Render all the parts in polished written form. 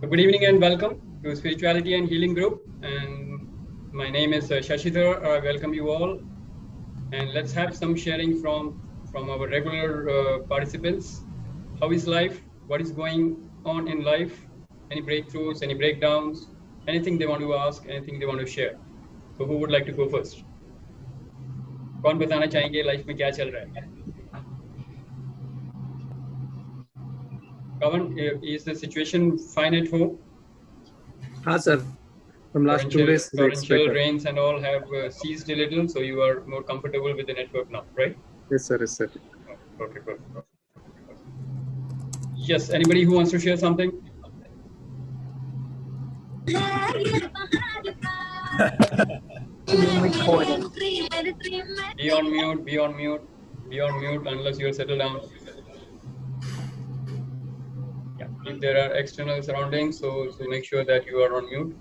So good evening and welcome to Spirituality and Healing Group. And my name is Shashidhar. I welcome you all. And let's have some sharing from our regular participants. How is life? What is going on in life? Any breakthroughs, any breakdowns, anything they want to ask, anything they want to share. So who would like to go first? कौन बताना चाहेंगे life में क्या चल रहा है? Kavan, is the situation fine at home? Sir. From last 2 days, torrential rains and all have ceased a little, so you are more comfortable with the network now, right? Yes, sir. Yes, sir. Okay, good. Yes, anybody who wants to share something? Be on mute, be on mute, be on mute unless you're settled down. Yeah, if there are external surroundings, so make sure that you are on mute.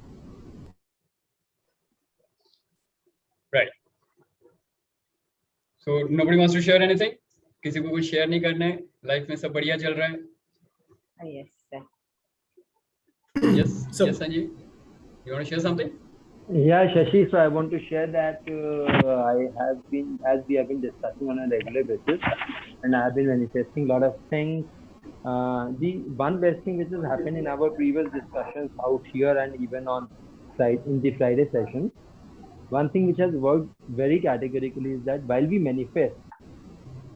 Right. So nobody wants to share anything? किसी को कुछ share नहीं करना है? Life में सब बढ़िया चल रहा है? Yes, sir. Yes, yes, Sanjeev. You want to share something? Yeah, Shashi. So I want to share that I have been, as we have been discussing on a regular basis, and I have been manifesting a lot of things. The one best thing which has happened in our previous discussions out here and even on in the Friday session, one thing which has worked very categorically is that while we manifest,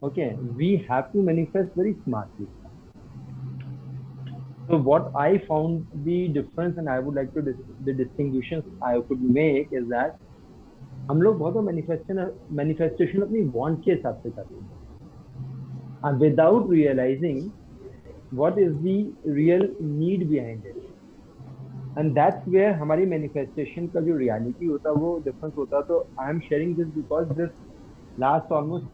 okay, we have to manifest very smartly. So what I found the difference, and I would like to the distinctions I could make is that हम लोग बहुत manifestation अपनी want के हिसाब से करते हैं, and without realizing what is the real need behind it. And that's where हमारी manifestation का जो reality होता है वो difference होता है. तो I am sharing this because this last almost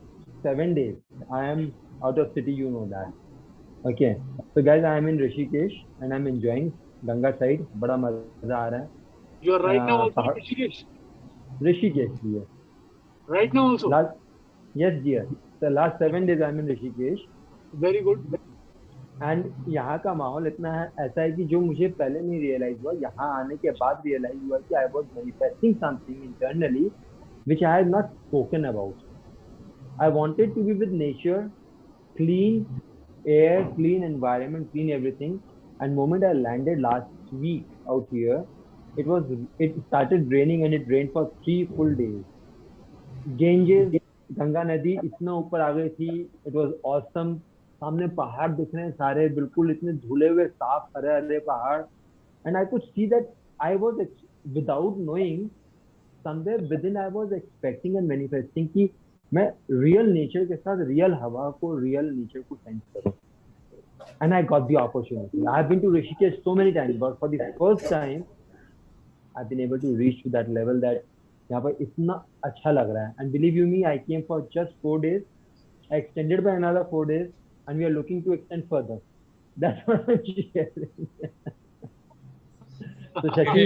7 days I am out of city, you know that. Okay, so guys, I am in Rishikesh and I'm enjoying Ganga side. बड़ा मजा आ रहा है. You are right now also in Rishikesh. Rishikesh, yes. Right now also. Yes, dear. The last 7 days I am in Rishikesh. Very good. And यहाँ का माहौल इतना ऐसा है कि जो मुझे पहले नहीं रियलाइज हुआ, यहाँ आने के बाद रियलाइज हुआ कि I was manifesting something internally which I have not spoken about. I wanted to be with nature, clean air, clean environment, clean everything. And moment I landed last week out here, it started raining and it rained for 3 full days. Ganges, Ganga नदी इतना ऊपर आ गई थी. It was awesome. सामने पहाड़ दिख रहे हैं सारे बिल्कुल इतने धुले हुए साफ हरे हरे पहाड़. And I could see that I was without knowing somewhere within I was expecting and manifesting कि मैं रियल नेचर के साथ रियल हवा को, रियल नेचर को सेंस करूं. And I got the opportunity. I have been to Rishikesh so many times, but for the first time I have been able to reach to that level that यहाँ पर इतना अच्छा लग रहा है. And believe you me, I came for just 4 days. I extended by another 4 days. And we are looking to extend further. That's what I'm sharing. So Shashi,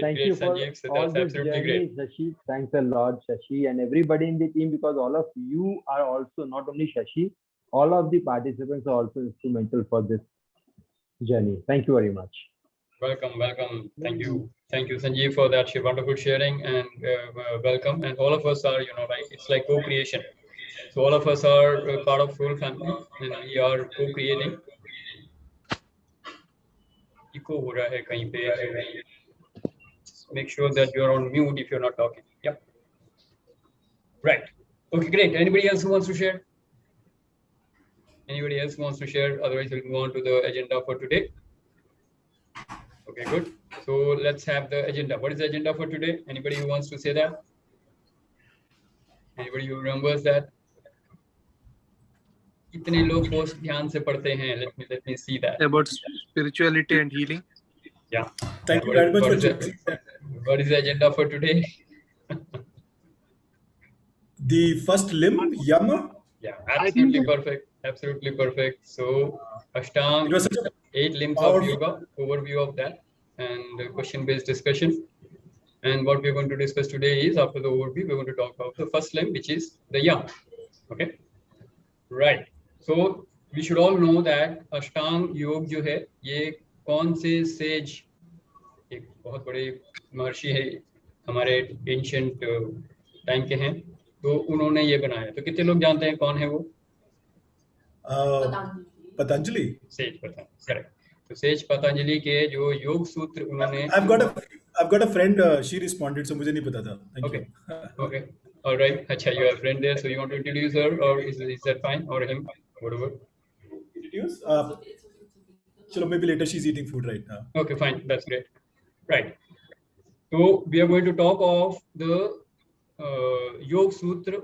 thank you for Sanjeev. So all this absolutely journey, great. Shashi. Thanks a lot, Shashi, and everybody in the team, because all of you are also, not only Shashi, all of the participants are also instrumental for this journey. Thank you very much. Welcome. Thank you, Sanjeev, for that wonderful sharing, and welcome. And all of us are, like it's like co-creation. So all of us are part of Soul Family, and we are co-creating. Echo हो रहा है कहीं पे. Make sure that you are on mute if you're not talking. Yep. Right. Okay, great. Anybody else who wants to share? Otherwise, we'll move on to the agenda for today. Okay, good. So let's have the agenda. What is the agenda for today? Anybody who wants to say that? Anybody who remembers that? कितने लोग post ध्यान से पढ़ते हैं? Let me see that. About spirituality and healing. Yeah. Thank you very much for choosing that. What is the agenda for today? The first limb, Yama. Yeah, absolutely perfect. Absolutely perfect. So Ashtang, 8 limbs of yoga, overview of that, and question-based discussion. And what we're going to discuss today is, after the overview, we're going to talk about the first limb, which is the Yama. Okay. Right. So we should all know that अष्टांग योग जो है ये कौन से says, एक बहुत बड़े महर्षि है हमारे एंशिएंट टाइम के हैं, तो उन्होंने ये बनाया। तो कितने लोग जानते हैं कौन है वो? Patanjali. Says Patanjali, correct. तो सेज पतंजलि के जो योग सूत्र उन्होंने I've got a friend. She responded, so मुझे नहीं पता था. Thank Okay. you. Okay, all right. अच्छा, you have a friend there, so you want to introduce her, or is that fine, or him, whatever? Introduce. चलो, maybe later. She's eating food right now. Okay, fine, that's great. Right. So we are going to talk of the Yog Sutra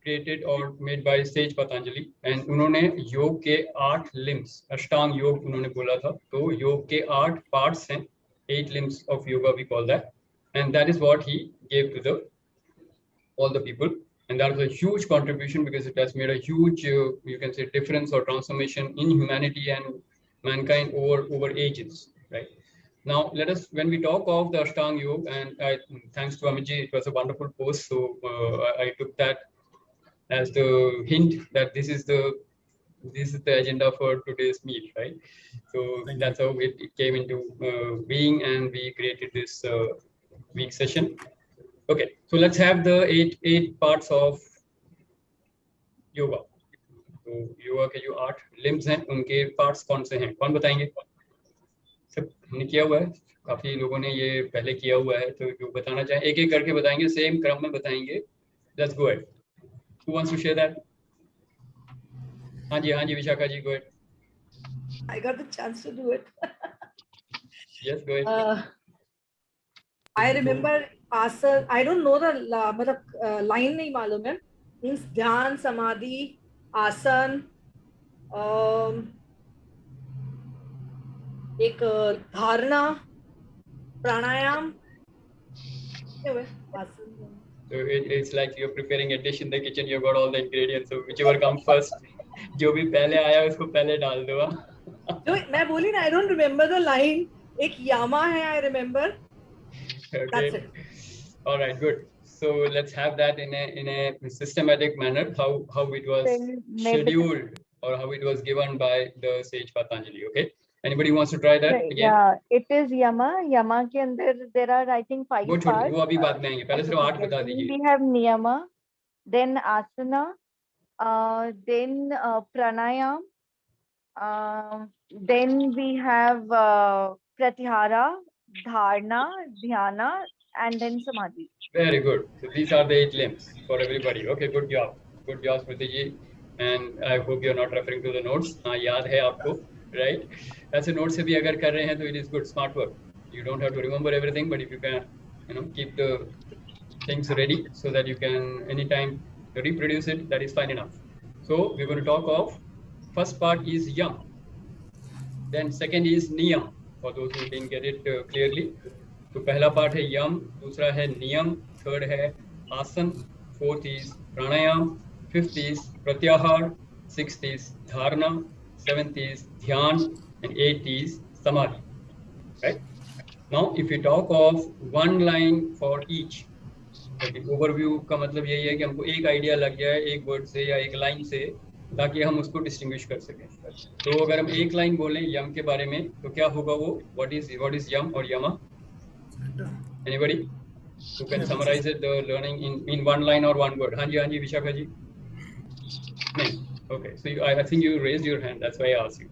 created or made by Sage Patanjali, and उन्होंने योग के 8 limbs, अष्टांग योग उन्होंने बोला था, तो योग के 8 parts हैं, 8 limbs of yoga we call that, and that is what he gave to all the people, and that was a huge contribution because it has made a huge you can say difference or transformation in humanity and mankind over ages, right? Now let us, when we talk of the Ashtanga Yoga, and thanks to Amitji, it was a wonderful post, so I took that as the hint that this is the agenda for today's meet, right? So that's how it came into being, and we created this week session. Okay, so let's have the eight parts of yoga. तो योगा के जो 8 limbs हैं, उनके parts कौन से हैं? कौन बताएंगे? सब हमने किया हुआ है, काफी लोगों ने ये पहले किया हुआ है, तो जो बताना चाहें एक एक करके बताएंगे, सेम क्रम में बताएंगे. Let's go ahead. Who wants to share that? हाँ जी Vishakha ji, go ahead. I got the chance to do it. Yes, go ahead. I remember asana. I don't know the मतलब line नहीं मालूम है. Means ध्यान, समाधि, आसन, एक धारणा, प्राणायाम. So it's like you're preparing a dish in the kitchen. You've got all the ingredients. So whichever comes first, जो भी पहले आया उसको पहले डाल दो. जो मैं बोली ना, I don't remember the line. एक यामा है, I remember. Okay. That's it. All right, good. So let's have that in a systematic manner. How it was scheduled or how it was given by the sage Patanjali. Okay. Anybody wants to try that again? Yeah, it is yama. Yama के अंदर there are I think 5 वो parts. वो अभी बात में आएंगे. पहले सिर्फ 8 बता दीजिए. We have niyama, then asana, then pranayam, then we have pratyahara, dharana, dhyana, and then samadhi. Very good. So these are the 8 limbs for everybody. Okay, good job. Good job, Smriti ji. And I hope you're not referring to the notes. हाँ, याद है आपको, right? ऐसे notes से भी अगर कर रहे हैं तो it is good, smart work. You don't have to remember everything, but if you can, keep the things ready so that you can anytime reproduce it, that is fine enough. So we're going to talk of, first part is yam. Then second is niyam, for those who didn't get it clearly. तो पहला part है यम, दूसरा है नियम, third है आसन, fourth is pranayama, fifth is प्रत्याहार, sixth is धारणा, सेवेंथ इज ध्यान, एंड एट इज समाधि. Right? Now if you talk of one line for each, overview का मतलब यही है कि हमको एक आइडिया लग जाए एक वर्ड से या एक लाइन से, ताकि हम उसको डिस्टिंग्विश कर सकें. तो अगर हम एक लाइन बोलें यम के बारे में तो क्या होगा वो, व्हाट इज यम और यमा? Anybody who can summarize it, the learning in one line or one word? हाँ जी विशाखा जी. नहीं. Okay, so I think you raised your hand. That's why I asked you.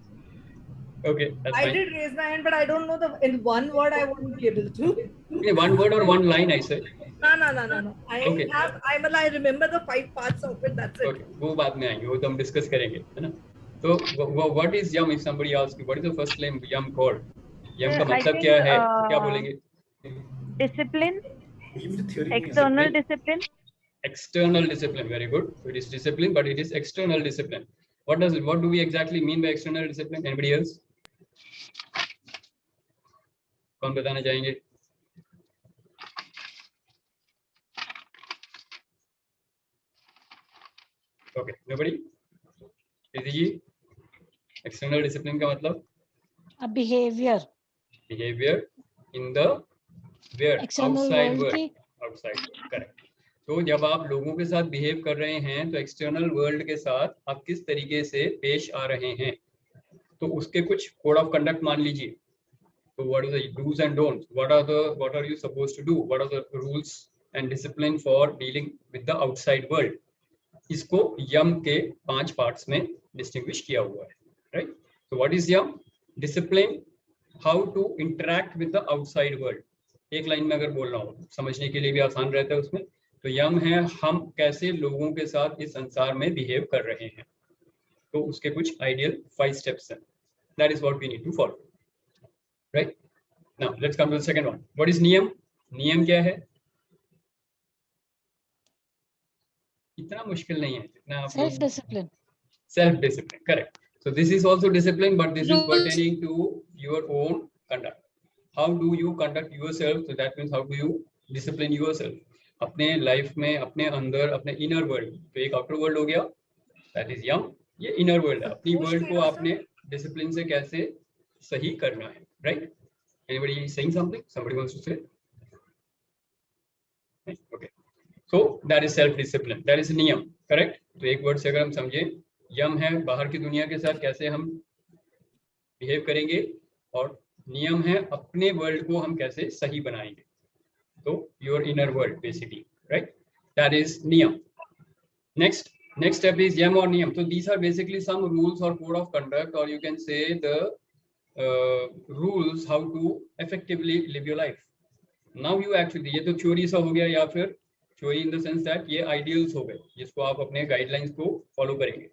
Okay, that's fine. I did raise my hand, but I don't know in one word I won't be able to. Okay, one word or one line, I said. No. Okay. I remember the 5 parts of it. That's it. Okay, वो बाद में आएंगे, वो तो हम discuss करेंगे, है ना? तो what is yam? If somebody asks you, what is the first name yam called? Yam का मतलब क्या है? क्या बोलेंगे? Discipline, external discipline. External discipline, very good. So it is discipline, but it is external discipline. What do we exactly mean by external discipline? Anybody else? कौन बताना चाहेंगे? Okay, nobody? जी, external discipline का मतलब? A behavior. Behavior in the where? External Outside world world. की. Outside world, correct. तो जब आप लोगों के साथ बिहेव कर रहे हैं तो एक्सटर्नल वर्ल्ड के साथ आप किस तरीके से पेश आ रहे हैं, तो उसके कुछ कोड ऑफ कंडक्ट मान लीजिए. So what is the do's and don'ts? What are you supposed to do? What are the rules and discipline for dealing with the outside world? इसको यम के 5 पार्ट्स में डिस्टिंग्विश किया हुआ है, right? So what is yama? Discipline, how to interact with the outside world. एक line में अगर बोल रहा हूँ, समझने के लिए भी आसान रहता है उसमें. तो यम है हम कैसे लोगों के साथ इस संसार में बिहेव कर रहे हैं. तो उसके कुछ आइडियल 5 स्टेप्स हैं. That is what we need to follow. Right? Now let's come to the second one. What is niyam? Niyam क्या है? इतना मुश्किल नहीं है जितना आप Self discipline. Self discipline, correct. So this is also discipline, but this is pertaining to your own conduct. How do you conduct yourself? So that means how do you discipline yourself? अपने life में, अपने अंदर, अपने inner world. तो एक outer world हो गया, that is yam. ये इनर वर्ल्ड है. अपनी वर्ल्ड को आपने डिसिप्लिन से कैसे सही करना है, right? Anybody saying something? Somebody wants to say? Okay. So that is self-discipline. That is niyam, correct? तो एक वर्ड से अगर हम समझे, यम है बाहर की दुनिया के साथ कैसे हम बिहेव करेंगे, और नियम है अपने वर्ल्ड को हम कैसे सही बनाएंगे. तो your inner world basically, right? That is niyam. Next step is yam or niyam. So these are basically some rules or code of conduct, or you can say the rules how to effectively live your life. Now you actually, ये तो theory सा हो गया, या फिर theory in the sense that ये ideals हो गए जिसको आप अपने गाइडलाइंस को फॉलो करेंगे.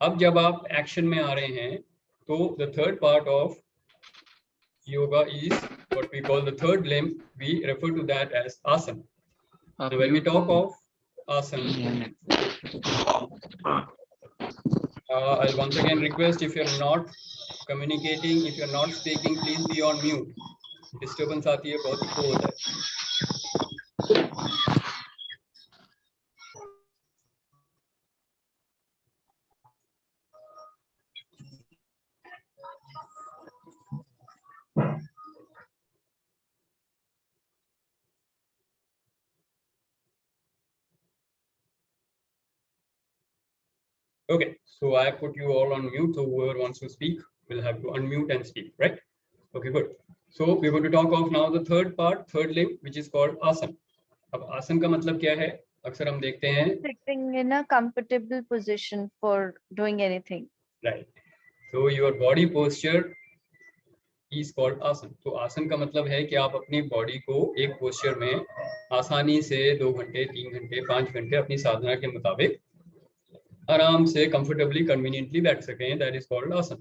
अब जब आप एक्शन में आ रहे हैं तो the third part of yoga is what we call the third limb. We refer to that as asana. When we talk of asan, I'll once again request, if you're not communicating, if you're not speaking, please be on mute. Disturbance आती है, बहुत eco होता है. Okay, so I put you all on mute, so whoever wants to speak will have to unmute and speak, right? Okay, good. So we're going to talk of now the third part, third limb, which is called asan. अब आसन का मतलब क्या है? अक्सर हम देखते हैं Sitting in a comfortable position for doing anything. Right. So your body posture is called asan. तो आसन का मतलब है कि आप अपनी बॉडी को एक पोस्चर में आसानी से 2 घंटे, 3 घंटे, 5 घंटे अपनी साधना के मुताबिक आराम से comfortably, conveniently बैठ सकें. That is called asan.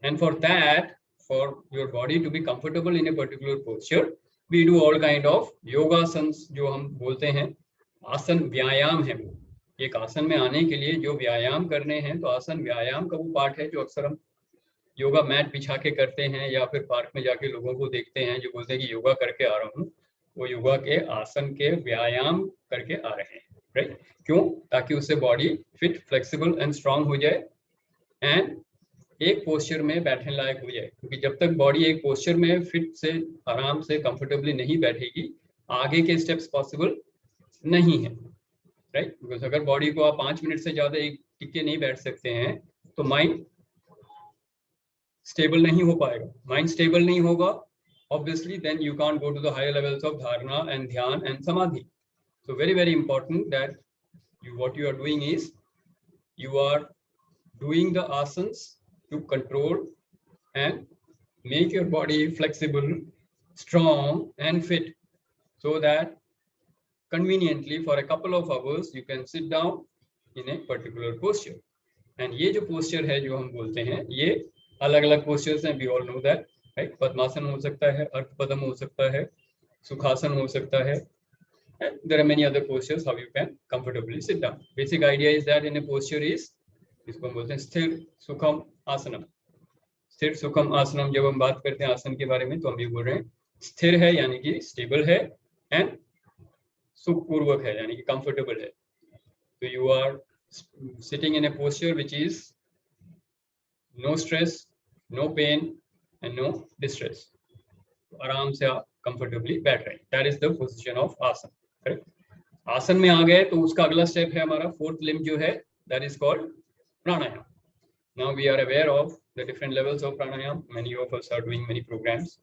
And for that, for your body to be comfortable in a particular posture, we do all kind of yogasans, जो हम बोलते हैं आसन व्यायाम है. वो एक आसन में आने के लिए जो व्यायाम करने हैं, तो आसन व्यायाम का वो पार्ट है जो अक्सर हम योगा मैट बिछा के करते हैं, या फिर पार्क में जाके लोगों को देखते हैं जो बोलते हैं कि योगा करके आ रहा हूँ. वो योगा के आसन के व्यायाम करके आ रहे हैं, राइट? क्यों? ताकि उससे body fit, flexible and strong हो जाए एंड एक पोस्चर में बैठने लायक हो जाए. क्योंकि जब तक बॉडी एक पोस्चर में फिट से, आराम से, कंफर्टेबली नहीं बैठेगी, आगे के स्टेप्स पॉसिबल नहीं है, राइट? बिकॉज अगर बॉडी को आप 5 मिनट से ज्यादा एक टिके नहीं बैठ सकते हैं तो माइंड स्टेबल नहीं हो पाएगा. माइंड स्टेबल नहीं होगा, obviously then you can't go to the higher levels of dharana and dhyan and samadhi. So very important that what you are doing is you are doing the asanas to control and make your body flexible, strong and fit, so that conveniently for a couple of hours you can sit down in a particular posture. And ये जो posture है जो हम बोलते हैं, ये अलग अलग postures हैं, we all know that, right? पद्मासन हो सकता है, अर्धपद्म हो सकता है, सुखासन हो सकता है, and there are many other postures how you can comfortably sit down. Basic idea is that in a posture is, इसको हम बोलते हैं स्थिर सुखम आसनम. स्थिर सुखम आसनम जब हम बात करते हैं आसन के बारे में, तो हम ये बोल रहे हैं स्थिर है यानी कि स्टेबल है, एंड सुखपूर्वक है यानी कि कंफर्टेबल है. तो you are sitting in a posture which is no stress, no pain and no distress. आराम से आप comfortably बैठ रहे हैं. That is the position of asana, correct? आसन में आ गए तो उसका अगला स्टेप है हमारा फोर्थ लिम्ब जो है, that is called pranayama. Now we are aware of the different levels of pranayama. Many of us are doing many programmes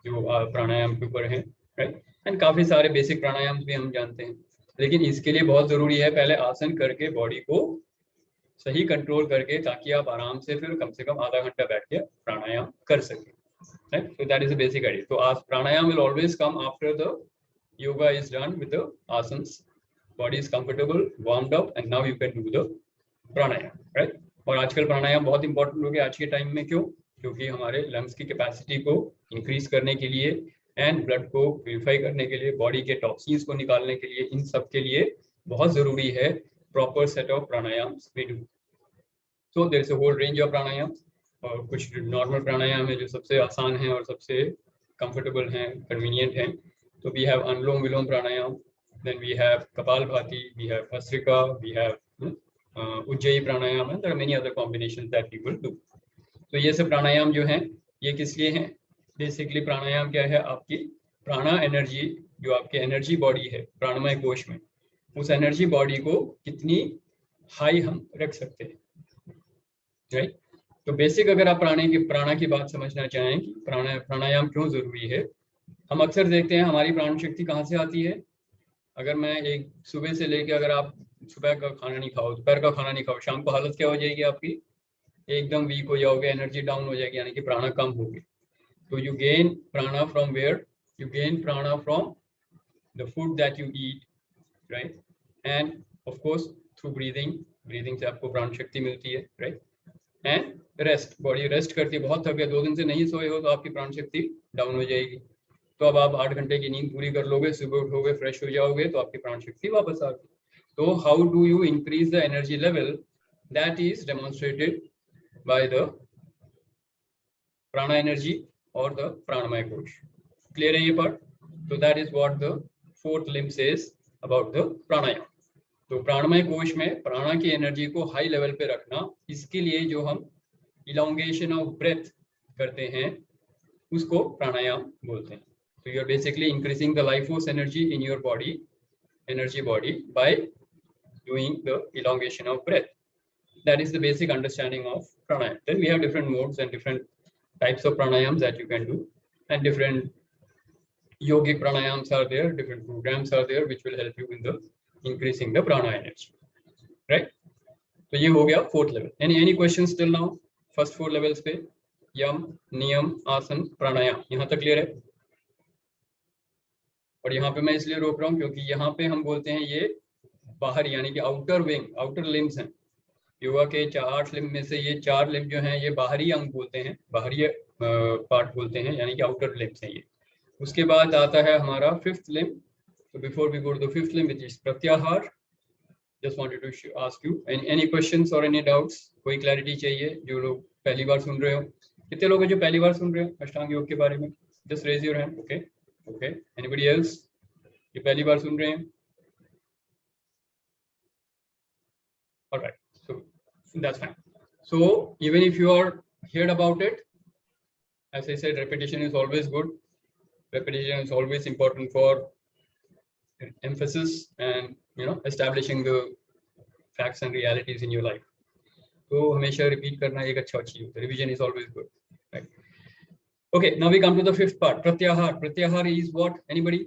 जो प्राणायाम के ऊपर हैं, राइट. एंड काफी सारे बेसिक प्राणायाम भी हम जानते हैं, लेकिन इसके लिए बहुत जरूरी है पहले आसन करके बॉडी को सही कंट्रोल करके, ताकि आप आराम से फिर कम से कम आधा घंटा बैठ के प्राणायाम कर सकें, right. So that is the basic idea. तो आज pranayama will always come after the yoga is done with the asanas. Body is comfortable, warmed up, and now you can do the pranayam, right? और आजकल प्राणायाम बहुत important हो गया आज के time में. क्यों? क्योंकि हमारे लंग्स की कैपेसिटी को इंक्रीज करने के लिए एंड ब्लड को प्यूरिफाई करने के लिए, बॉडी के टॉक्सिन्स को निकालने के लिए, इन सब के लिए बहुत जरूरी है proper set of pranayamas we do. So there is a whole range of pranayama, और कुछ नॉर्मल प्राणायाम है जो सबसे आसान है और सबसे कंफर्टेबल हैं, कन्वीनियंट हैं. So we have Anulom Vilom Pranayam, then we have Kapalbhati, we have Bhastrika, we have Ujjayi Pranayam, and there are many other combinations that people do. तो ये सब प्राणायाम जो हैं ये किस लिए हैं? बेसिकली प्राणायाम क्या है? आपकी प्राणा एनर्जी, जो आपके एनर्जी बॉडी है प्राणमय कोश में, उस एनर्जी बॉडी को कितनी हाई हम रख सकते हैं, राइट. तो बेसिक अगर आप प्राणा की बात समझना चाहें कि प्राणायाम क्यों जरूरी है, हम अक्सर देखते हैं हमारी प्राण शक्ति कहाँ से आती है. अगर मैं एक सुबह से लेके, अगर आप सुबह का खाना नहीं खाओ, दोपहर का खाना नहीं खाओ, शाम को हालत क्या हो जाएगी आपकी? एकदम वीक हो जाओगे, एनर्जी डाउन हो जाएगी, यानी कि प्राणा कम होगी. तो यू गेन प्राणा फ्रॉम वेयर? यू गेन प्राणा from the food that you eat, right. And of course through breathing. Breathing से आपको प्राण शक्ति मिलती है, right. And rest, body rest करती है. बहुत थक गए, 2 दिन से नहीं सोए हो, तो आपकी प्राण शक्ति डाउन हो जाएगी. तो अब आप 8 घंटे की नींद पूरी कर लोगे, सुबह उठोगे, फ्रेश हो जाओगे, तो आपकी प्राण शक्ति वापस आ गई. तो how do you increase the energy level? That is demonstrated by the prana energy और द प्राणमय कोश. क्लियर है ये पार्ट? तो that is what the fourth limb says about the pranayama. तो प्राणमय कोश में प्राणा की एनर्जी को हाई लेवल पे रखना, इसके लिए जो हम इलोंगेशन ऑफ ब्रेथ करते हैं उसको प्राणायाम बोलते हैं. So you are basically increasing the life force energy in your body, energy body, by doing the elongation of breath. That is the basic understanding of pranayam. Then we have different modes and different types of pranayams that you can do, and different yogic pranayams are there, different programs are there which will help you in the increasing the prana energy, right? So ये हो गया fourth level. Any questions till now? First 4 levels पे यम, नियम, आसन, प्राणायाम, यहाँ तक clear है? और यहाँ पे मैं इसलिए रोक रहा हूँ क्योंकि यहाँ पे हम बोलते हैं ये बाहर, यानी कि आउटर विंग, आउटर लिम्स हैं. योगा के 8 लिम्ब में से ये 4 लिम्ब जो हैं ये बाहरी अंग बोलते हैं, बाहरी पार्ट बोलते हैं, यानी कि आउटर लिम्स हैं ये. उसके बाद आता है हमारा 5th लिम्ब. तो before we go to the 5th limb which is pratyahara, just wanted to ask you any questions और एनी डाउट्स. कोई क्लैरिटी चाहिए? जो लोग पहली बार सुन रहे हो, कितने लोग हैं जो पहली बार सुन रहे हो अष्टांग योग के बारे में? Just raise your hand. Okay okay. Anybody else ये पहली बार सुन रहे हैं? Alright, so that's fine. So even if you are heard about it, as I said, repetition is always good. Repetition is always important for emphasis and establishing the facts and realities in your life. तो हमेशा repeat करना एक अच्छा चीज होता है. Revision is always good, right. Okay, now we come to the 5th part, pratyahar. Pratyahar is what? Anybody?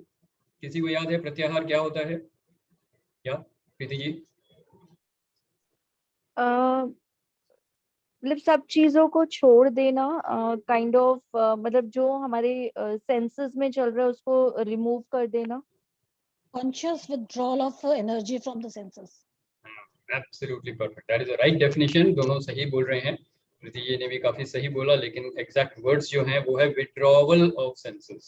किसी को याद है प्रत्याहार क्या होता है? या प्रीति जी? मतलब सब चीजों को छोड़ देना, काइंड ऑफ, मतलब जो हमारे सेंसेस में चल रहा है उसको रिमूव कर देना. Conscious withdrawal of energy from the senses. Absolutely perfect. That is the right definition. दोनों सही बोल रहे हैं. प्रीति जी ने भी काफी सही बोला, लेकिन एग्जैक्ट वर्ड्स जो हैं वो है withdrawal of senses.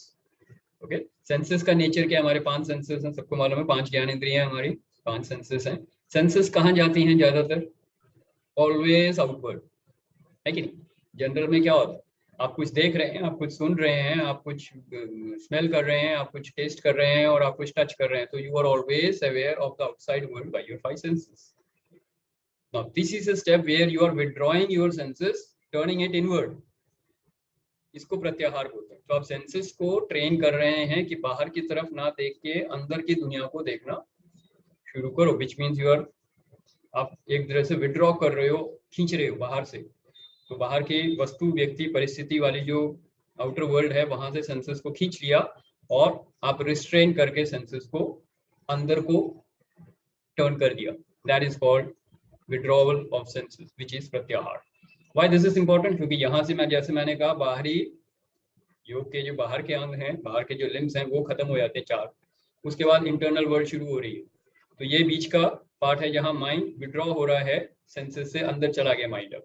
Okay, senses का नेचर क्या है? हमारे 5 सेंसेस हैं, सबको मालूम है. 5 ज्ञान इंद्रियां हमारी, 5 सेंसेस हैं. सेंसेस कहाँ जाती हैं ज्यादातर? ऑलवेज आउटवर्ड, है कि नहीं? जनरल में क्या होता है? आप कुछ देख रहे हैं, आप कुछ सुन रहे हैं, आप कुछ स्मेल कर रहे हैं, आप कुछ टेस्ट कर रहे हैं और आप कुछ टच कर रहे हैं. तो you are always aware of the outside world by your 5 senses. Now this is a step where you are withdrawing your senses, turning it inward. इसको प्रत्याहार बोलते हैं. तो आप सेंसेस को ट्रेन कर रहे हैं कि बाहर की तरफ ना देख के अंदर की दुनिया को देखना. शुरू करो, विच मीन्स यू आर, आप एक तरह से विड्रॉ कर रहे हो, खींच रहे हो बाहर से। तो बाहर की वस्तु, व्यक्ति, परिस्थिति वाली जो आउटर वर्ल्ड है वहां से सेंसेस को खींच लिया और आप रिस्ट्रेन करके सेंसेस को अंदर को टर्न कर दिया। That is called withdrawal of senses which is pratyahara. Why this is important? क्योंकि यहाँ से जैसे मैंने कहा, बाहरी योग के जो बाहर के अंग हैं, बाहर के जो लिम्स हैं वो खत्म हो जाते हैं 4, उसके बाद इंटरनल वर्ल्ड शुरू हो रही है। तो ये बीच का पार्ट है जहाँ माइंड विड्रॉ हो रहा है, सेंसेस से अंदर चला गया माइंड। अब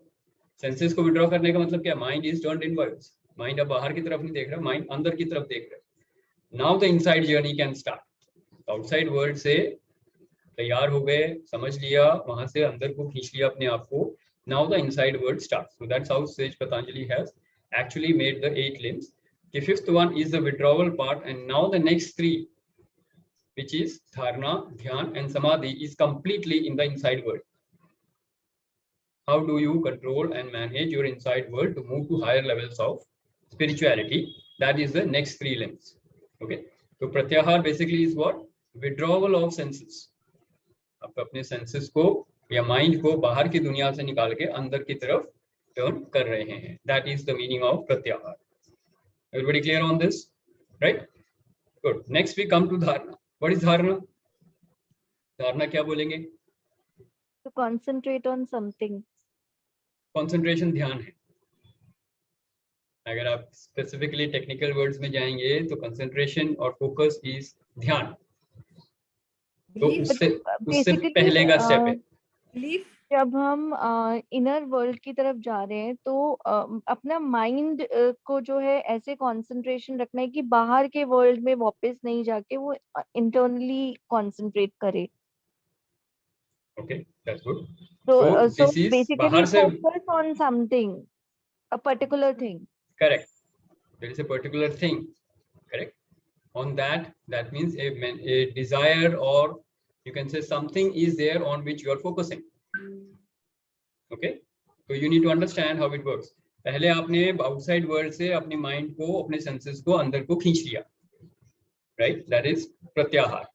सेंसेस को विड्रॉ करने का मतलब क्या? Mind is turned inwards. Mind अब बाहर की तरफ नहीं देख रहा, माइंड अंदर की तरफ देख रहा है। Now the inside journey can start. Outside world से तैयार हो गए, समझ लिया, वहां से अंदर को खींच लिया अपने आप को। Now the inside world starts. So that's how says Patanjali has actually made the 8 limbs. The fifth one is the withdrawal part, and now the next 3, which is dharana, dhyan and samadhi, is completely in the inside world. How do you control and manage your inside world to move to higher levels of spirituality? That is the next 3 limbs. Okay, so pratyahar basically is what? Withdrawal of senses. आप अपने senses को या mind को बाहर की दुनिया से निकाल के अंदर की तरफ टर्न कर रहे हैं। That is the meaning of pratyahar. Everybody clear on this? Right? Good. Next we come to dharana. What is dharana? Dharana क्या बोलेंगे? To concentrate on something. Concentration ध्यान है। अगर आप स्पेसिफिकली टेक्निकल वर्ड्स में जाएंगे तो कंसंट्रेशन और फोकस इज ध्यान। तो उससे पहले का स्टेप है बिलीफ। जब हम इनर वर्ल्ड की तरफ जा रहे हैं तो अपना माइंड को जो है ऐसे कंसंट्रेशन रखना है कि बाहर के वर्ल्ड में वापस नहीं जाके वो इंटरनली कंसंट्रेट करे। Okay, that's good. So this is basically बाहर से focus on something, a particular thing. correct, there is a particular thing, correct, on that means a desire, or you can say something is there on which you are focusing. Okay, so you need to understand how it works. पहले आपने outside world से अपने mind को, अपने senses को अंदर को खींच लिया, right? That is pratyahar.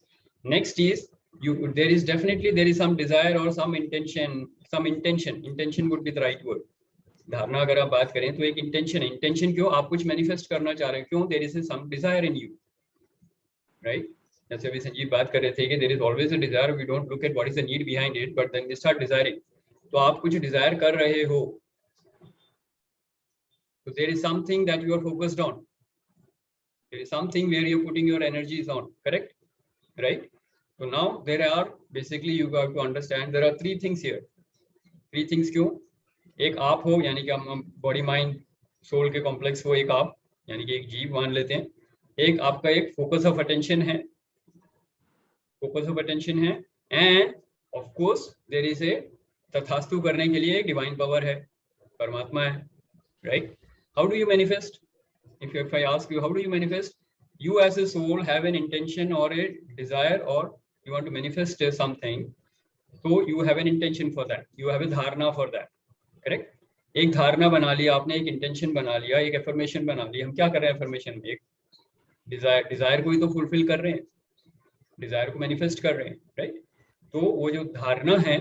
Next is there is definitely some desire or some intention. Intention would be the right word. धारणा अगर आप बात करें तो एक इंटेंशन है। इंटेंशन क्यों? आप कुछ मैनिफेस्ट करना चाह रहे हैं, क्यों? There is some desire in you, right? जैसे अभी संजीव बात कर रहे थे कि there is always a desire, we don't look at what is the need behind it, but then we start desiring. तो आप कुछ डिजायर कर रहे हो, तो there is something that you are focused on, there is something where you are putting your energies on, correct, right? So now there are basically you got to understand there are 3 things here. 3 things क्यों? एक आप हो, यानी कि हम body mind soul के complex हो, एक आप यानी कि एक जीव मान लेते हैं। एक आपका एक फोकस ऑफ अटेंशन है, and of course there is a तथास्तु करने के लिए एक डिवाइन पावर है, परमात्मा है, right? How do you manifest? If I ask you how do you manifest, you as a soul have an intention or a desire, or you want to manifest something, so you have an intention for that, you have a dharana for that, correct? एक धारणा बना लिया आपने, एक intention बना लिया, एक affirmation बना लिया। हम क्या कर रहे हैं एफर्मेशन में? एक डिजायर को ही तो फुलफिल कर रहे हैं, डिजायर को मैनिफेस्ट कर रहे हैं, राइट? तो वो जो धारणा है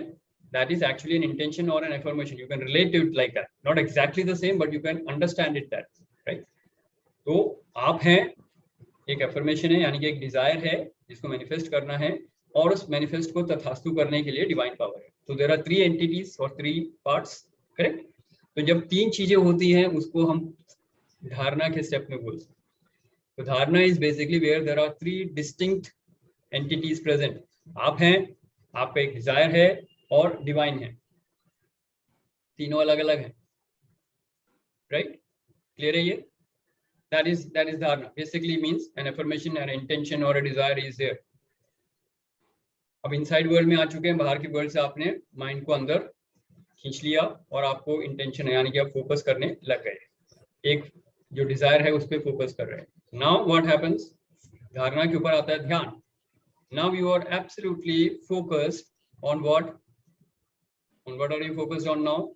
that is actually an intention or an affirmation. You can relate to it like that, not exactly the same, but you can understand it that, right? तो आप हैं, एक एफर्मेशन है, यानी कि एक डिजायर है जिसको मैनिफेस्ट करना है, और उस मैनिफेस्ट को तथास्तु करने के लिए डिवाइन पावर है। तो देयर आर 3 एंटिटीज और 3 पार्ट्स, करेक्ट? तो जब 3 चीजें होती हैं उसको हम धारणा के स्टेप में बोलते हैं। तो dharana is basically where there are 3 distinct entities present. आप हैं, आपका एक डिजायर है और डिवाइन है, तीनों अलग अलग हैं, राइट? क्लियर है ये? That is dharana. Basically means an affirmation, an intention or a desire is there. अब इनसाइड वर्ल्ड में आ चुके हैं, बाहर की वर्ल्ड से आपने माइंड को अंदर खींच लिया और आपको इंटेंशन है, यानी कि आप फोकस करने लग गए, एक जो डिजायर है उस पर फोकस कर रहे हैं। Now what happens? धारणा के ऊपर आता है dhyana. Now you are absolutely focused on what? On what are you focused on now?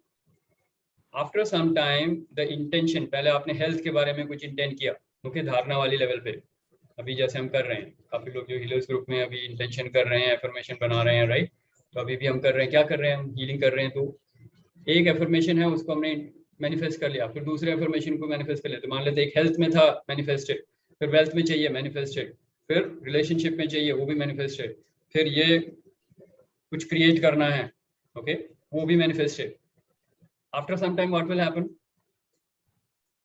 After some time the intention, पहले आपने हेल्थ के बारे में कुछ इंटेंट किया, ओके, धारणा वाली लेवल पे, अभी जैसे हम कर रहे हैं, काफी लोग जो हीलर्स ग्रुप में अभी इंटेंशन कर रहे हैं, एफर्मेशन बना रहे हैं, राइट? तो अभी भी हम कर रहे हैं, क्या कर रहे हैं, हम हीलिंग कर रहे हैं। तो एक एफर्मेशन है उसको हमने मैनिफेस्ट कर लिया, फिर दूसरे एफर्मेशन को मैनिफेस्ट कर लिया। तो मान लेते एक हेल्थ में था मैनिफेस्टेड, फिर वेल्थ में चाहिए मैनिफेस्टेड, फिर रिलेशनशिप में चाहिए वो भी मैनिफेस्टेड, फिर ये कुछ क्रिएट करना है, ओके, वो भी manifested. After some time what will happen,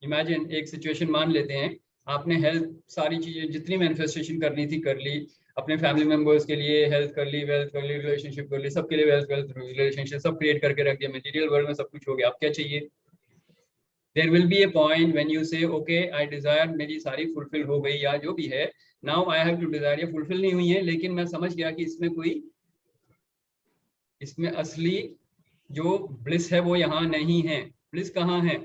imagine एक सिचुएशन मान लेते हैं, आपने हेल्थ सारी चीजें जितनी मैनिफेस्टेशन करनी थी कर ली, अपने फैमिली मेंबर्स के लिए हेल्थ कर ली, वेल्थ कर ली, रिलेशनशिप कर ली, सबके लिए वेल्थ रिलेशनशिप सब क्रिएट करके रख दिया, मटेरियल वर्ल्ड में सब कुछ हो गया, अब क्या चाहिए? There will be a point when you say, okay, I desire, मेरी सारी फुलफिल हो गई या जो भी है, now I have to desire, ये फुलफिल नहीं हुई है, लेकिन मैं समझ गया कि इसमें असली जो ब्लिस है वो यहाँ नहीं है। ब्लिस कहाँ है?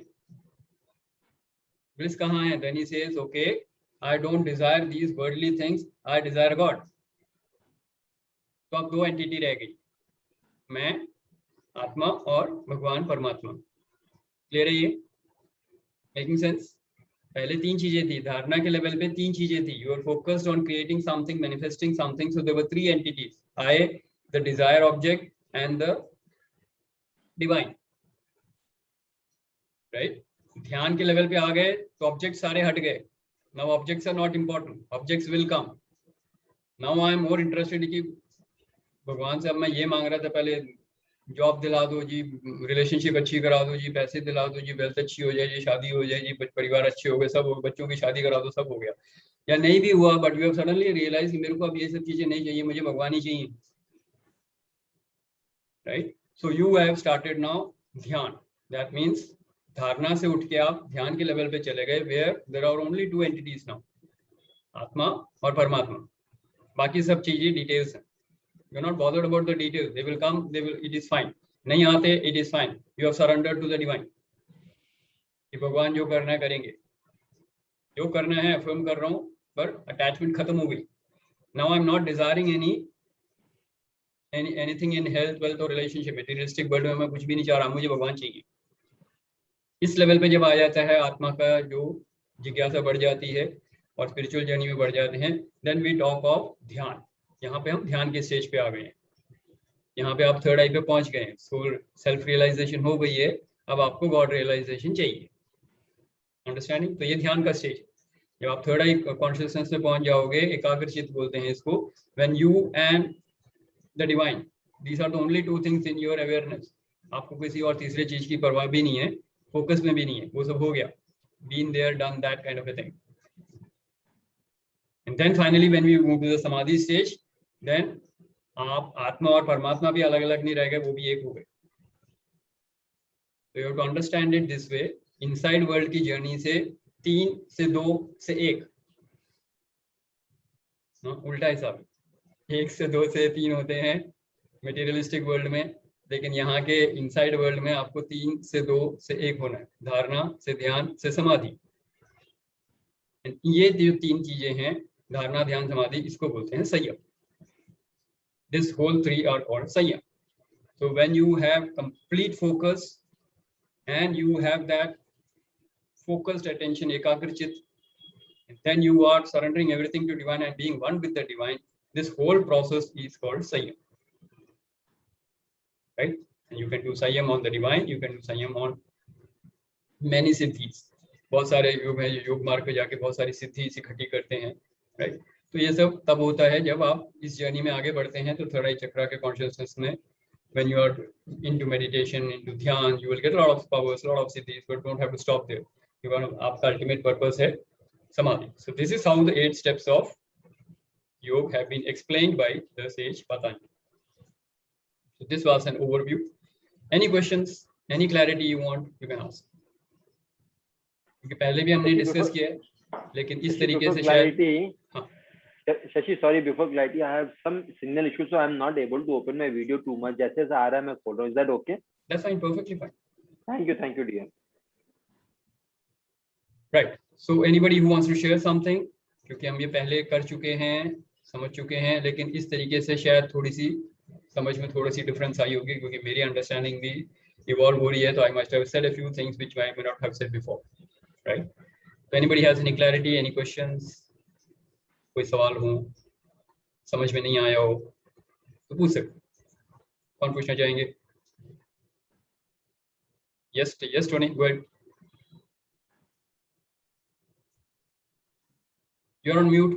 ब्लिस कहाँ है? Then he says, okay, I don't desire these worldly things, I desire God. तो अब दो एंटिटी रह गई, मैं, आत्मा और भगवान परमात्मा। क्लियर है ये? Making sense? पहले तीन चीजें थी, धारणा के लेवल पे तीन चीजें थी। You are focused on creating something, manifesting something, so there were three entities, I, the desire object and the divine, right? Dhyana के लेवल पे आ गए तो ऑब्जेक्ट सारे हट गए। Now objects are not important, objects will come. Now I am more interested कि भगवान से अब मैं ये मांग रहा था, पहले जॉब दिला दो जी, रिलेशनशिप अच्छी करा दो जी, पैसे दिला दो जी, वेल्थ अच्छी हो जाए जी, शादी हो जाए जी, परिवार अच्छे हो गए, सब हो, बच्चों की शादी करा दो, सब हो गया। या नहीं भी हुआ, but you have suddenly realise कि मेरे को अब ये सब चीजें नहीं चाहिए, मुझे भगवान ही चाहिए, right? So you have started now ध्यान, दैट मीन्स धारणा से उठ के आप ध्यान के लेवल पे चले गए, where there are only two entities now, आत्मा और परमात्मा। बाकी सब चीजें डिटेल्स हैं। You're not bothered about the details. They will come. They will. It is fine. नहीं आते, it is fine. You have surrendered to the divine. कि भगवान जो करना है करेंगे, जो करना है अफर्म कर रहा हूँ, पर अटैचमेंट खत्म हो गई। Now I'm not desiring anything in health, wealth और relationship. Materialistic world में मैं कुछ भी नहीं चाह रहा, मुझे भगवान चाहिए। इस लेवल पे जब आ जाता है, आत्मा का जो जिज्ञासा बढ़ जाती है और स्पिरिचुअल जर्नी में बढ़ जाते हैं, then we talk of ध्यान। यहाँ पे हम ध्यान के स्टेज पे आ गए हैं, यहाँ पे आप थर्ड आई पे पहुंच गए हैं। सो सेल्फ रियलाइजेशन हो गई है, अब आपको गॉड रियलाइजेशन चाहिए। अंडरस्टैंडिंग? तो ये ध्यान का स्टेज। जब आप थर्ड आई कॉन्शियसनेस पे पहुंच जाओगे, एकाग्रचित्त बोलते हैं इसको, when you and the divine, these are the only two things in your awareness. आपको किसी और तीसरे चीज की परवाह भी नहीं है, फोकस में भी नहीं है, वो सब हो गया, been there, done that kind of a thing. And then finally when we move to the samadhi stage, then आप आत्मा और परमात्मा भी अलग अलग नहीं रह गए, वो भी एक हो गए। तो you have to understand it this way. Inside world की जर्नी से 3 से 2 से 1, उल्टा हिसाब, 1 से 2 से 3 होते हैं मटेरियलिस्टिक वर्ल्ड में, लेकिन यहाँ के इनसाइड वर्ल्ड में आपको 3 से 2 से 1 होना है। धारणा से ध्यान से समाधि, ये जो 3 चीजें हैं, धारणा, ध्यान, समाधि, इसको बोलते हैं संयम। This whole 3 are called Sanyam. So when you have complete focus and you have that focused attention, Ekagrachit, then you are surrendering everything to divine and being one with the divine. This whole process is called Sanyam. Right? And you can do Sanyam on the divine, you can do Sanyam on many siddhis. बहुत सारे योग है, योग मार्ग पे जाके बहुत सारी सिद्धि इकट्ठी करते हैं, राइट? तो ये सब तब होता है जब आप इस जर्नी में आगे बढ़ते हैं। तो थर्ड आई चक्रा के कॉन्शियसनेस में, when you are into meditation, into ध्यान, you will get a lot of powers, a lot of siddhis, but don't have to stop there. आपका ultimate purpose है समाधि. So this is how the 8 steps of yoga have been explained by the sage Patanjali. So this was an overview. Any questions, any clarity you want, you can ask. क्योंकि पहले भी हमने discuss किया है, लेकिन इस तरीके से शायद Shashi, sorry, before clarity, I have some signal issues, so I am not able to open my video too much. जैसे आ रहा है मैं खोल रहा हूँ. Is that okay? That's fine, perfectly fine. Thank you, dear. Right. So anybody who wants to share something, क्योंकि हम ये पहले कर चुके हैं, समझ चुके हैं, लेकिन इस तरीके से शायद थोड़ी सी समझ में थोड़ी सी डिफरेंस आई होगी, क्योंकि मेरी अंडरस्टैंडिंग भी इवॉल्व हो रही है. तो I must have said a few things which I may not have said before. Right. So anybody has any clarity, any questions? कोई सवाल हो, समझ में नहीं आया हो तो पूछ सकते। कौन पूछना चाहेंगे? Yes Tony, go ahead. You are on mute.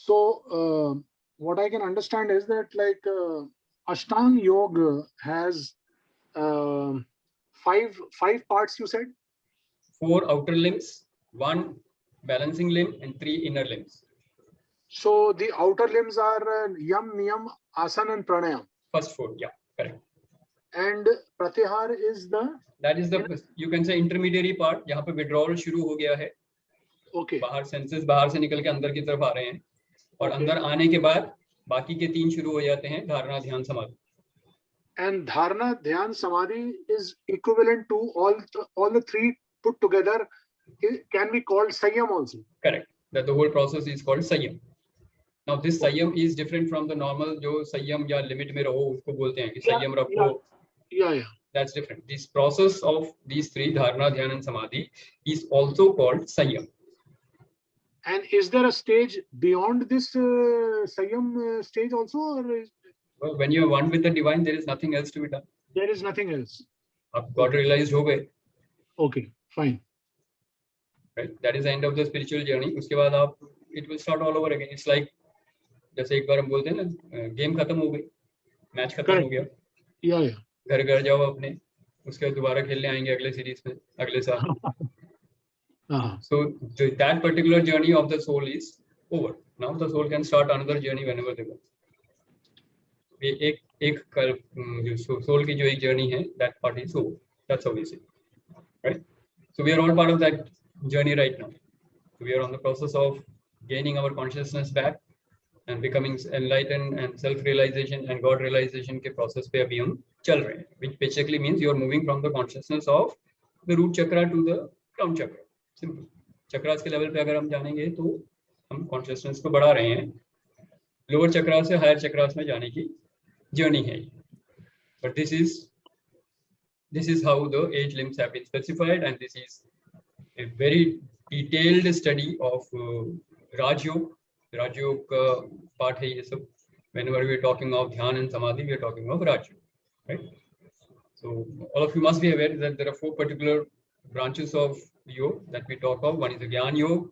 So what I can understand is that like Ashtang Yoga has five parts, you said? 4 outer limbs, 1 balancing limb and 3 inner limbs. So the outer limbs are Yam, Niyam, Asana and Pranayam. First 4, yeah, correct. And Pratyahar is the? That is the, you can say, intermediary part, जहाँ पे withdrawal शुरू हो गया है। Okay. बाहर senses बाहर से निकल के अंदर की तरफ आ रहे हैं, और अंदर आने के बाद बाकी के 3 शुरू हो जाते हैं, धारणा, ध्यान, समाधि। And Dharana, Dhyan, Samadhi is equivalent to all the 3 put together. It can be called Sanyam also. Correct. That the whole process is called Sanyam. Now this Sanyam is different from the normal जो संयम या limit में रहो उसको बोलते हैं कि संयम रखो। Yeah. That's different. This process of these 3, dharana, dhyana and samadhi, is also called Sanyam. And is there a stage beyond this Sanyam stage also, or is? Well, when you are one with the divine, there is nothing else to be done. There is nothing else. आप God realized हो गए। Okay, fine. Right. That is the end of the spiritual journey. उसके बाद आप, it will start all over again. It's like, जैसे एक बार हम बोलते हैं ना, गेम खत्म हो गई, मैच खत्म हो गया। Yeah. घर घर जाओ अपने, उसके बाद दोबारा खेलने आएंगे अगले सीरीज में, अगले साल। So that particular journey of the soul is over. Now the soul can start another journey whenever they want. जो soul की जो एक journey है, that part is over. That's how we see, right? So we are all part of that journey right now. So we are on the process of gaining our consciousness back and becoming enlightened, and self-realization and God realization के process पे अभी हम चल रहे हैं, which basically means you are moving from the consciousness of the root chakra to the crown chakra. Simple. Chakras के level पे अगर हम जानेंगे तो हम कॉन्शियसनेस को बढ़ा रहे हैं, लोअर चक्रास से हायर चक्रास में जाने की जर्नी है। But this is how the 8 limbs have been specified, and this is a very detailed study of Rajyog. Rajyog का पार्ट है ये सब। Whenever we are talking of Dhyan and Samadhi, we are talking of Rajyog, right? So all of you must be aware that there are 4 particular branches of योग that we talk of. One is the ज्ञान योग,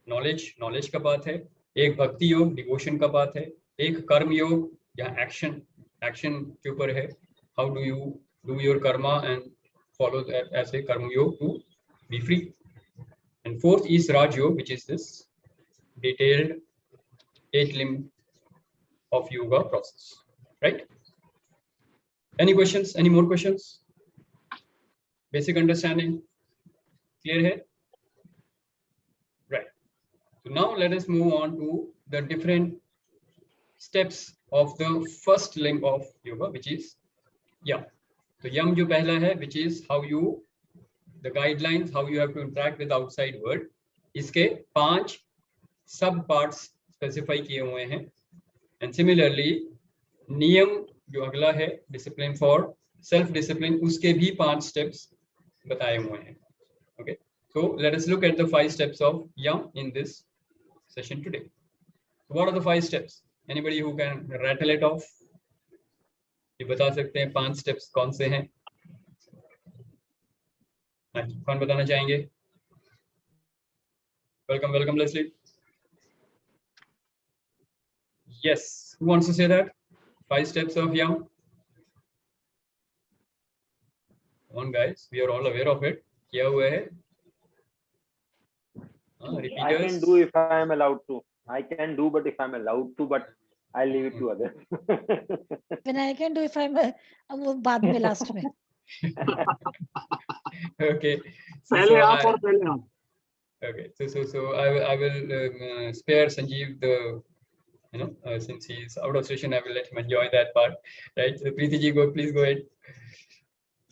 knowledge का बात है, एक भक्ति योग, devotion का बात है, एक कर्म योग या एक्शन के ऊपर है, how do you do your karma and follow that as a karma योग to be free. And 4th is Raj Yoga, which is this detailed 8 limb of yoga process, right? Any questions? Any more questions? Basic understanding clear here, right? So now let us move on to the different steps of the first limb of yoga, which is yam. So yam जो पहला है, which is how you, the guidelines, how you have to interact with outside world. इसके 5 सब parts specify किए हुए हैं, and similarly नियम जो अगला है, discipline for self discipline, उसके भी 5 steps बताए हुए हैं. Okay, so let us look at the 5 steps of yam in this session today. So what are the 5 steps? Anybody who can rattle it off? ये बता सकते हैं 5 steps कौन से हैं? कौन बताना चाहेंगे? Welcome Leslie. Yes, who wants to say that? 5 steps of yam. Come on guys, we are all aware of it. क्या हुआ है? I can do if I am allowed to. I can do, but if I am allowed to, but I'll leave it to others. When I can do if I'm वो बाद में last में. Okay. पहले आप और पहले हम. Okay. So I will spare Sanjeev the, since he is out of session, I will let him enjoy that part. Right. So Preeti ji, please go ahead.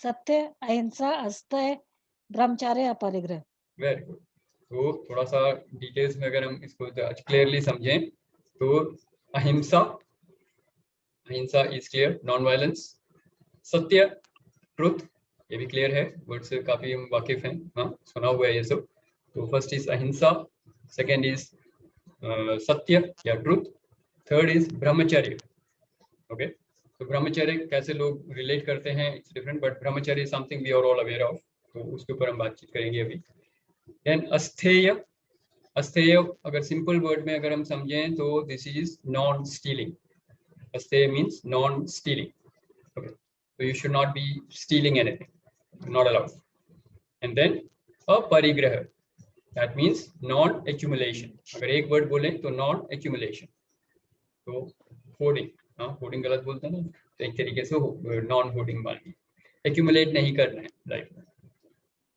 सत्य, अहिंसा, अस्तय, ब्रह्मचर्य, अपरिग्रह. Very good. तो थोड़ा सा डिटेल्स में अगर हम इसको क्लियरली समझें तो अहिंसा इज क्लियर, नॉन वायलेंस. सत्य, ट्रुथ, ये भी क्लियर है, वर्ड से काफी हम वाकिफ हैं, हाँ सुना हुआ है ये सब. तो first is ahimsa, second is satya या truth, third is brahmacharya. Okay, तो ब्रह्मचर्य कैसे लोग रिलेट करते हैं, it's different, but brahmacharya something we are all aware of, तो उसके ऊपर हम बातचीत करेंगे अभी. देन अस्थेय. अस्थेय अगर सिंपल वर्ड में अगर हम समझें तो this is non stealing. Asteya means non stealing. Okay, so you should not be stealing anything, not allowed. And then aparigraha, that means non accumulation. अगर एक वर्ड बोले तो non accumulation. तो hoarding, हाँ hoarding गलत बोलते हैं ना, तो एक तरीके से non hoarding वाली, accumulate नहीं करना है लाइफ में.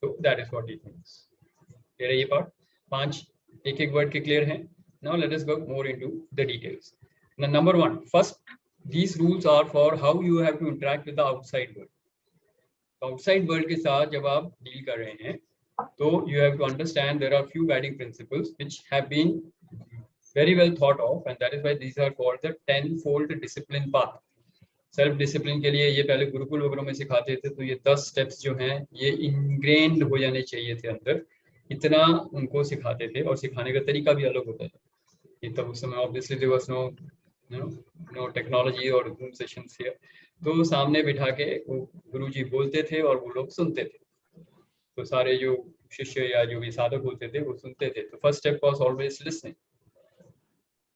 तो that is what it means. Clear है ये पार्ट? 5 एक एक वर्ड के क्लियर हैं. Now let us go more into the details. Now number 1, first these rules are for how you have to interact with the outside world. Outside world के साथ जब आप डील कर रहे हैं तो you have to understand there are few guiding principles which have been very well thought of, and that is why these are called the 10-fold discipline path. Self discipline के लिए ये पहले गुरुकुल वगैरह में सिखाते थे, तो ये 10 स्टेप्स जो हैं ये इंग्रेन्ड हो जाने चाहिए थे अंदर, इतना उनको सिखाते थे, और सिखाने का तरीका भी अलग होता था. ये तब उस समय obviously there was no technology और जूम सेशंस हियर, तो सामने बिठा के वो गुरुजी बोलते थे और वो लोग सुनते थे. तो सारे जो शिष्य या जो भी साधक होते थे वो सुनते थे. तो first step was always listening.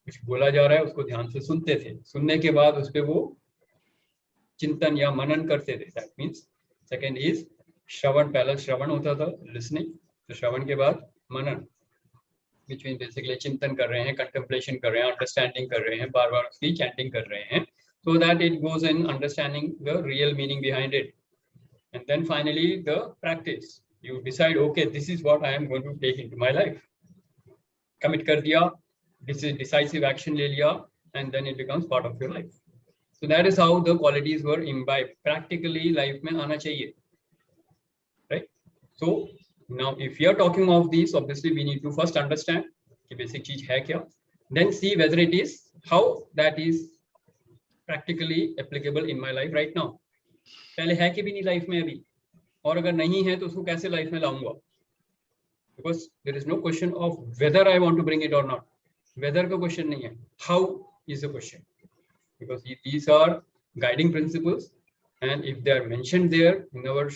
कुछ बोला जा रहा है उसको ध्यान से सुनते थे, सुनने के बाद उस पे वो चिंतन या मनन करते थे. दैट मींस सेकंड इज श्रवण. पहला श्रवण होता था, लिसनिंग, तो श्रवण के बाद मनन, which means basically चिंतन कर रहे हैं, कंटेम्पलेशन कर रहे हैं, अंडरस्टैंडिंग कर रहे हैं, बार बार उसकी चैंटिंग कर रहे हैं, so that it goes in understanding the real meaning behind it. And then finally the practice. You decide, okay, this is what I am going to take into my life. Commit कर दिया, this is decisive action ले लिया, and then it becomes part of your life. So that is how the qualities were imbibed. Practically life में आना चाहिए, right? So now if you are talking of these, obviously we need to first understand कि basic चीज है क्या, then see whether it is how that is practically applicable in my life right now. पहले है कि भी नहीं life में अभी, और अगर नहीं है तो उसको कैसे लाइफ में लाऊंगा, because there is no question of whether I want to bring it or not. Whether का question नहीं है, how is the question, because these are guiding principles, and if they are mentioned there in our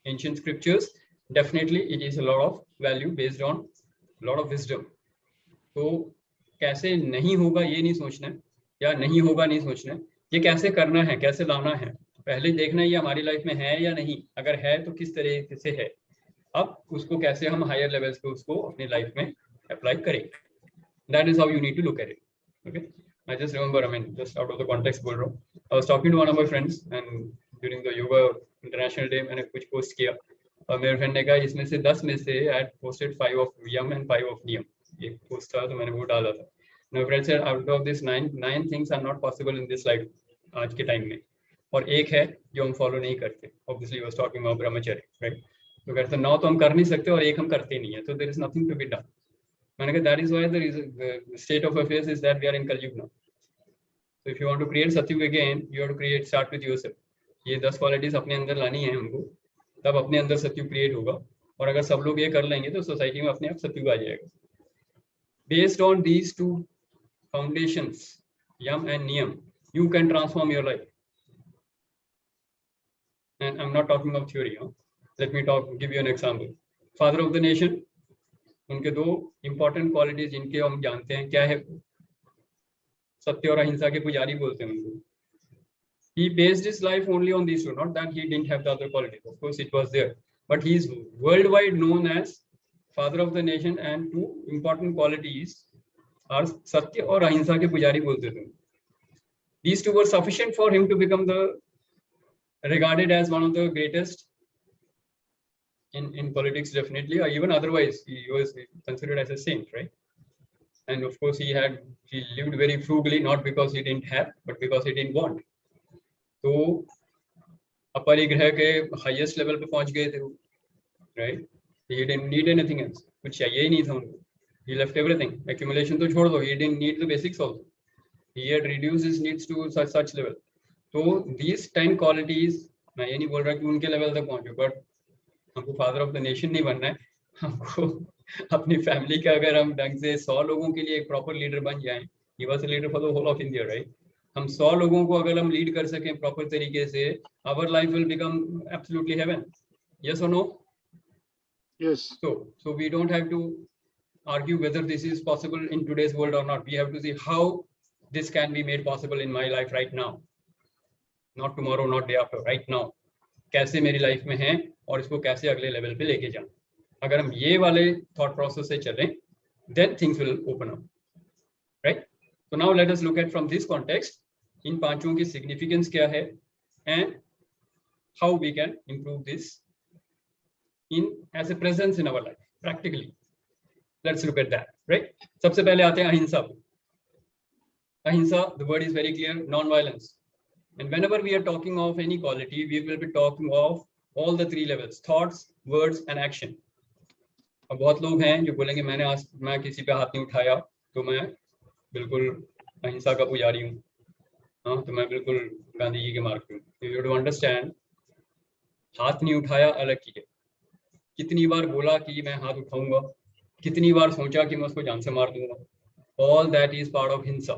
ancient scriptures, definitely it is a lot of value based on a lot of wisdom. तो कैसे नहीं होगा ये नहीं सोचना है, या नहीं होगा नहीं सोचना है, ये कैसे करना है, कैसे लाना है. पहले देखना है ये हमारी लाइफ में है या नहीं, अगर है तो किस तरीके से है, अब उसको कैसे हम हायर लेवल्स पे उसको अपनी लाइफ में अप्लाई करें. That is how you need to look at it. Okay, I just remember, I mean, just out of the context बोल रहा हूँ, I was talking to one of my friends and during the yoga international day मैंने कुछ post किया, और मेरे friend ने कहा इसमें से 10 में से I had posted 5 of yam and 5 of niyam. ये पोस्ट था तो मैंने वो डाला था. My friend said out of this 9 things are not possible in this life आज के टाइम में, और एक है जो हम फॉलो नहीं करते. Obviously he was talking about brahmacharya, right? तो कहते 9 तो हम कर नहीं सकते और एक हम करते नहीं है, so there is nothing to be done. मैंने कहा that is why the state of affairs is that we are in Kalyug now. So if you want to create Satyug again, you have to start with yourself. ये 10 qualities अपने अंदर लानी है हमको, तब अपने अंदर सत्युग क्रिएट होगा, और अगर सब लोग ये कर लेंगे तो सोसाइटी में अपने आप सत्युग आ जाएगा. Based on these 2 foundations, yam and niyam, you can transform your life. And I'm not talking of theory. Let me give you an example. Father of the nation, उनके 2 important qualities जिनके हम जानते हैं क्या है, सत्य और अहिंसा के पुजारी बोलते हैं उनको. He based his life only on these 2, not that he didn't have the other qualities. Of course, it was there, but he is worldwide known as father of the nation, and 2 important qualities are सत्य और अहिंसा के पुजारी बोलते थे. These 2 were sufficient for him to become regarded as one of the greatest in politics, definitely, or even otherwise he was considered as a saint, right? And of course he lived very frugally, not because he didn't have, but because he didn't want. तो अपरिग्रह के highest level पे पहुंच गए थे वो, right? He didn't need anything else, कुछ चाहिए ही नहीं था उनको. He left everything. Accumulation तो छोड़ दो, he didn't need the basics also. He had reduced his needs to such level. तो these 10 qualities, मैं ये नहीं बोल रहा कि उनके लेवल तक पहुंचो, but हमको फादर ऑफ द नेशन नहीं बनना है, हमको अपनी फैमिली का अगर हम ढंग से 100 लोगों के लिए एक प्रॉपर लीडर बन जाएं, he was a leader for the whole of India, right? हम 100 लोगों को अगर हम लीड कर सकें प्रॉपर तरीके से, our life will become absolutely heaven. Yes और no? Yes. So we don't have to argue whether this is possible in today's world or not. We have to see how this can be made possible in my life right now, not tomorrow, not day after, right now. कैसे मेरी life में है और इसको कैसे अगले level पे लेके जाऊं. अगर हम ये वाले थॉट प्रोसेस से चलें, then things will open up, right? So now let us look at from this context, इन पांचों की significance क्या है and how we can improve this in as a presence in our life practically. Let's look at that, right? सबसे पहले आते हैं अहिंसा पे. अहिंसा, the word is very clear, non-violence. And whenever we are talking of any quality, we will be talking of all the three levels: thoughts, words and action. अब बहुत लोग हैं जो बोलेंगे मैं किसी पे हाथ नहीं उठाया तो मैं बिल्कुल अहिंसा का पुजारी हूँ, हाँ, तो मैं बिल्कुल गांधी जी के मार्ग पे हूँ. You have to understand, हाथ नहीं उठाया अलग की है. कितनी बार बोला कि मैं हाथ उठाऊंगा, कितनी बार सोचा कि मैं उसको जान से मार दूंगा. All that is part of hinsa,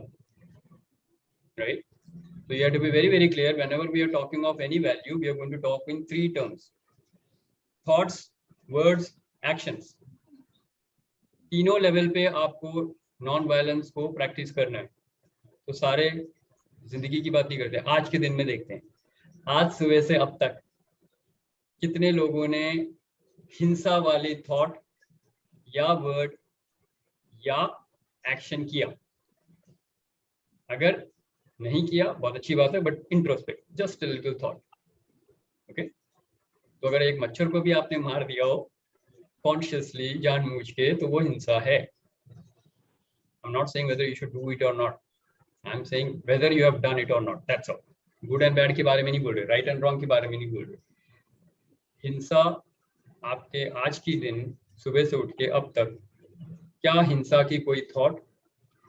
right? So you have to be very, very clear. Whenever we are talking of any value, we are going to talk in three terms: thoughts, words, actions. तीनों level पे आपको non violence को practice करना है. तो सारे जिंदगी की बात नहीं करते, आज के दिन में देखते हैं, आज सुबह से अब तक कितने लोगों ने हिंसा वाली थॉट या वर्ड या एक्शन किया. अगर नहीं किया बहुत अच्छी बात है, but introspect, just a little thought. Okay, तो अगर एक मच्छर को भी आपने मार दिया हो कॉन्शियसली, जानबूझ के, तो वो हिंसा है. I am not saying whether you should do it or not, I am saying whether you have done it or not, that's all. Good and bad के बारे में नहीं बोल रहे, राइट एंड रॉन्ग के बारे में नहीं बोल रहे. हिंसा आपके आज की दिन सुबह से उठ के अब तक क्या हिंसा की कोई थॉट,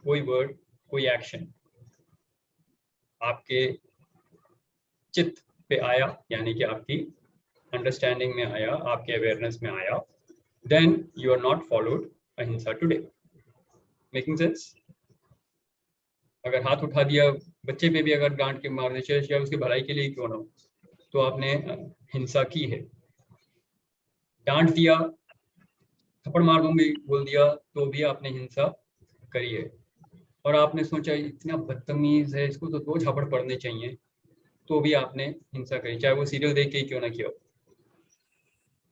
कोई वर्ड, कोई एक्शन आपके चित्त पे आया, यानी कि आपकी अंडरस्टैंडिंग में आया, आपके अवेयरनेस में आया, then you are not followed ahimsa today. Making sense? अगर हाथ उठा दिया बच्चे पे भी, अगर डांट के मार दे, चाहे उसकी भलाई के लिए क्यों ना हो, तो आपने हिंसा की है. डांट दिया, थप्पड़ मार दूंगी बोल दिया, तो भी आपने हिंसा करी है. और आपने सोचा इतना बदतमीज है, इसको तो 2 झापड़ पड़ने चाहिए, तो भी आपने हिंसा करी. चाहे वो सीरियल देख के क्यों ना किया,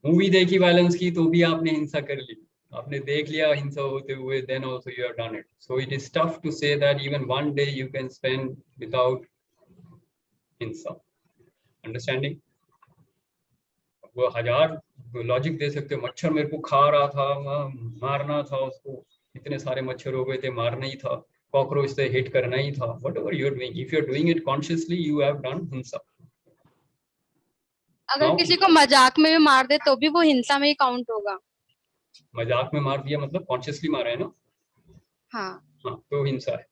मूवी देखी वायलेंस की, तो भी आपने हिंसा कर ली. आपने देख लिया हिंसा होते हुए, then also you have done it. So it is tough to say that even one day you can spend without hinsa. Understanding? वो 1000 लॉजिक दे सकते हो. मच्छर मेरे को खा रहा था, मारना था उसको, इतने सारे मच्छर हो गए थे, मारना ही था, कॉकरोच से हिट करना ही था. whatever you are doing, if you are doing it consciously, you have done hinsa. अगर किसी को मजाक में भी मार दे तो भी वो हिंसा में ही काउंट होगा. मजाक में मार दिया मतलब कॉन्शियसली मारा है ना? हाँ, तो हिंसा है.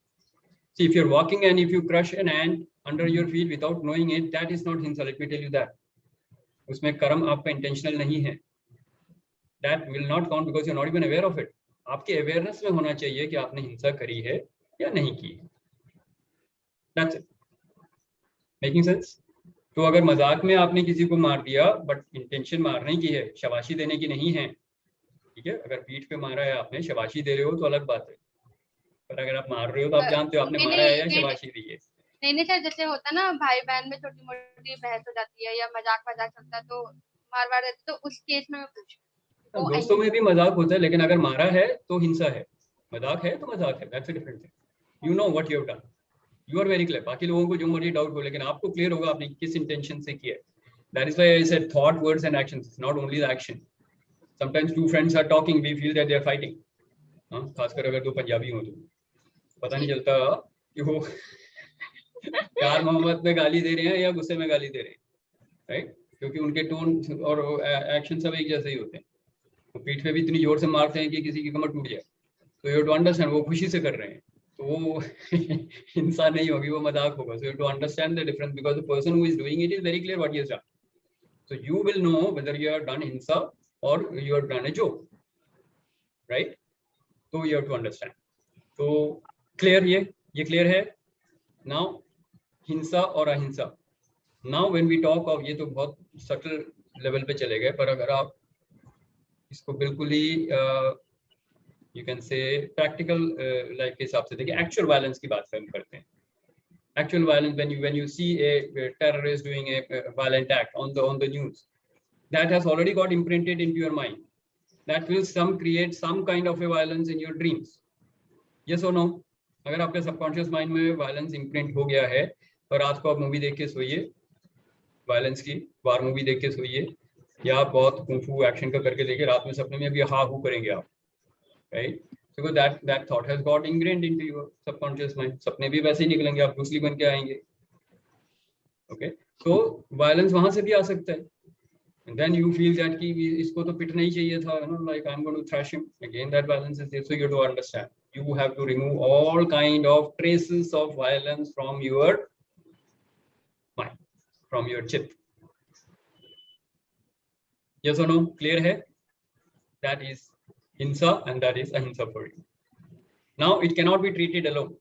See, if you're walking and if you crush an ant under your feet without knowing it, that is not hinsa. Let me tell you that. उसमें कर्म आपका इंटेंशनल नहीं है. That will not count because you're not even aware of it. आपके awareness में होना चाहिए कि आपने हिंसा करी है या नहीं की. That's it. Making sense? तो अगर मजाक में आपने किसी को मार दिया, बट इंटेंशन मारने की है, शाबाशी देने की नहीं है, ठीक है? अगर पीठ पे मारा है आपने, शाबाशी दे रहे हो तो अलग बात है, पर अगर आप मार रहे हो तो आप जानते हो आपने मारा है या शाबाशी दी है. नहीं सर, जैसे होता है ना भाई बहन में छोटी मोटी बहस हो जाती है या मजाक चलता है तो मार देते, तो उस केस में मैं पूछूं. दोस्तों में भी मजाक होता है, लेकिन अगर मारा है तो हिंसा है, मजाक है तो मजाक है. That's a different thing. You know what you have done, you are very clear. बाकी लोगों को जो मर्जी डाउट हो, लेकिन आपको क्लियर होगा आपने किस इंटेंशन से किया है. That is why I said thought, words and actions. It's not only the action. Sometimes two friends are talking, we feel that they are fighting. खासकर अगर 2 पंजाबी हो तो पता नहीं चलता कि वो प्यार मोहब्बत में गाली दे रहे हैं या गुस्से में गाली दे रहे हैं, राइट? क्योंकि उनके टोन और एक्शन सब एक जैसे ही होते हैं. वो पीठ पे भी इतनी जोर से मारते हैं कि किसी की कमर टूट जाए. तो यू हैव टू अंडरस्टैंड वो खुशी से कर रहे हैं, तो वो हिंसा नहीं होगी, वो मजाक होगा. So you have to understand the difference because the person who is doing it is very clear what he has done. So you will know whether you have done himsa और you have done a joke. right? तो you have to understand. तो clear ये clear है. Now हिंसा और अहिंसा. Now when we talk of, ये तो बहुत subtle level पे चले गए, पर अगर आप इसको बिल्कुल ही you can say practical life के हिसाब से देखिए, actual violence की बात हम करते हैं. Actual violence, when you see a terrorist doing a violent act on the news, that has already got imprinted into your mind. That will create some kind of a violence in your dreams. Yes or no? अगर आपके subconscious mind में violence imprint हो गया है, और रात को आप मूवी देख के सोइए, violence की वार मूवी देख के सोइए, या आप बहुत कुंफू एक्शन का करके देखिए, रात में सपने में भी हा हू करेंगे आप, right? So that thought has got ingrained into your subconscious mind. सपने भी वैसे ही निकलेंगे, आप दूसरी बन के आएंगे. Okay? So violence वहां से भी आ सकता है. And then you feel that कि इसको तो पिटना ही चाहिए था, you know, like I'm going to thrash him. Again, that violence is there. So you have to understand. You have to remove all kind of traces of violence from your mind, from your chit. Yes or no? Clear है? That is hinsa and that is ahimsa for you. Now it cannot be treated alone.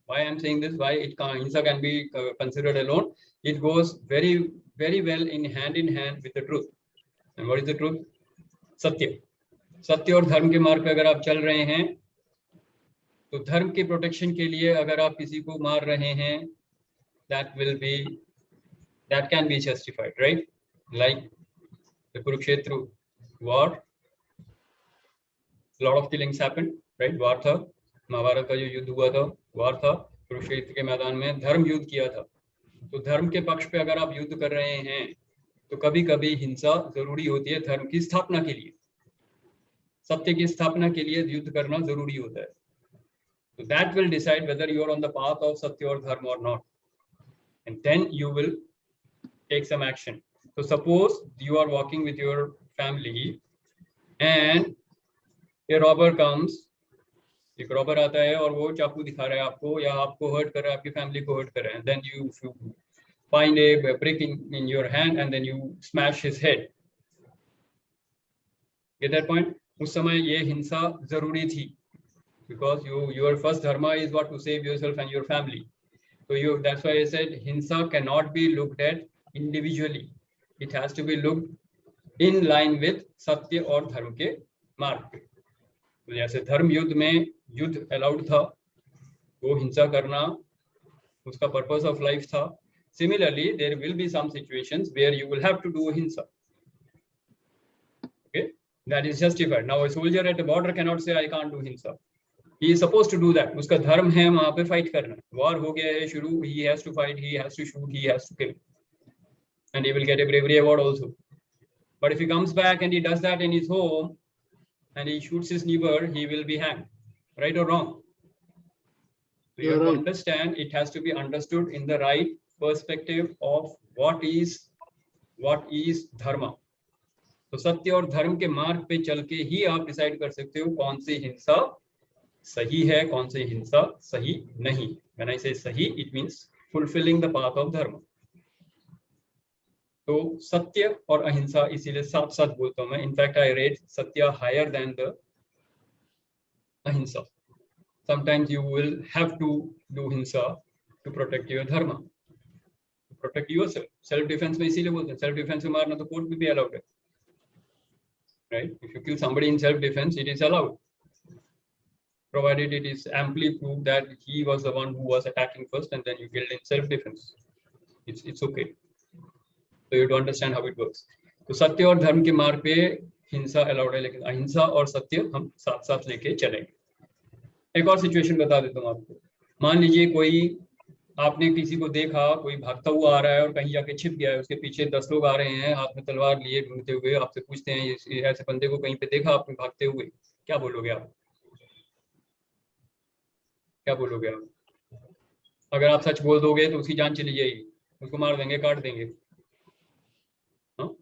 Why I am saying this? Why hinsa can be considered alone? It goes very, very well in hand with the truth. And what is the truth? सत्य. सत्य और धर्म के मार्ग पे अगर आप चल रहे हैं, तो धर्म के प्रोटेक्शन के लिए अगर आप किसी को मार रहे हैं, that can be justified, right? Like the Kurukshetra war, a lot of killings happened, right? war था, महाभारत का जो युद्ध हुआ था, war था, कुरुक्षेत्र के मैदान में धर्म युद्ध किया था. तो धर्म के पक्ष पे अगर आप युद्ध कर रहे हैं, तो कभी कभी हिंसा जरूरी होती है धर्म की स्थापना के लिए. सत्य की स्थापना के लिए युद्ध करना जरूरी होता है. So that will decide whether you are on the path of satya or dharma or not, and then you will take some action. So suppose you are walking with your family and a robber comes, एक robber आता है और वो चाकू दिखा रहा है आपको, या आपको हर्ट कर रहा है, आपकी फैमिली को हर्ट कर रहा है, then you find a brick in your hand and then you smash his head. Get that point? उस समय ये हिंसा जरूरी थी, because your first dharma is what to save yourself and your family. So that's why I said hinsa cannot be looked at individually. It has to be looked in line with सत्य और धर्म के मार्ग पे. तो जैसे धर्म युद्ध में युद्ध अलाउड था, वो हिंसा करना उसका पर्पस ऑफ लाइफ था. Similarly, there will be some situations where you will have to do hinsa. Okay, that is justified. Now a soldier at the border cannot say I can't do hinsa. He is supposed to do that. उसका धर्म है वहाँ पे fight करना. वार हो गया है शुरू, he has to fight, he has to shoot, he has to kill, and he will get a bravery award also. But if he comes back and he does that in his home and he shoots his neighbor, he will be hanged. Right or wrong? So you have to understand, it has to be understood in the right perspective of what is dharma. तो सत्य और धर्म के मार्ग पे चल के ही आप डिसाइड कर सकते हो कौन सी हिंसा सही है, कौन सी हिंसा सही नहीं. When I say सही, it means fulfilling the path of dharma. तो सत्य और अहिंसा इसीलिए साथ साथ बोलता हूं मैं. इनफैक्ट आई रेट सत्य हायर देन द अहिंसा. Sometimes you will have to do hinsa to protect your dharma, to protect yourself. Self defense में इसीलिए बोलते हैं. Self defense में मारना तो कोर्ट में भी allowed है, right? If you kill somebody in self defense, it is allowed, provided it is amply proved that he was the one who was attacking first and then you killed in self defense. It's okay. So you have to understand how it works. तो सत्य और धर्म के मार्ग पे हिंसा allowed है, लेकिन अहिंसा और सत्य हम साथ साथ लेके चलेंगे. एक और सिचुएशन बता देता हूँ आपको. मान लीजिए कोई, आपने किसी को देखा, कोई भागता हुआ आ रहा है और कहीं जाके छिप गया है, उसके पीछे 10 लोग आ रहे हैं हाथ में तलवार लिए ढूंढते हुए, आपसे पूछते हैं ऐसे बंदे को कहीं पे देखा आपने भागते हुए, क्या बोलोगे आप? क्या बोलोगे आप? अगर आप सच बोल दोगे तो उसकी जान चली जाएगी, उसको मार देंगे, काट देंगे.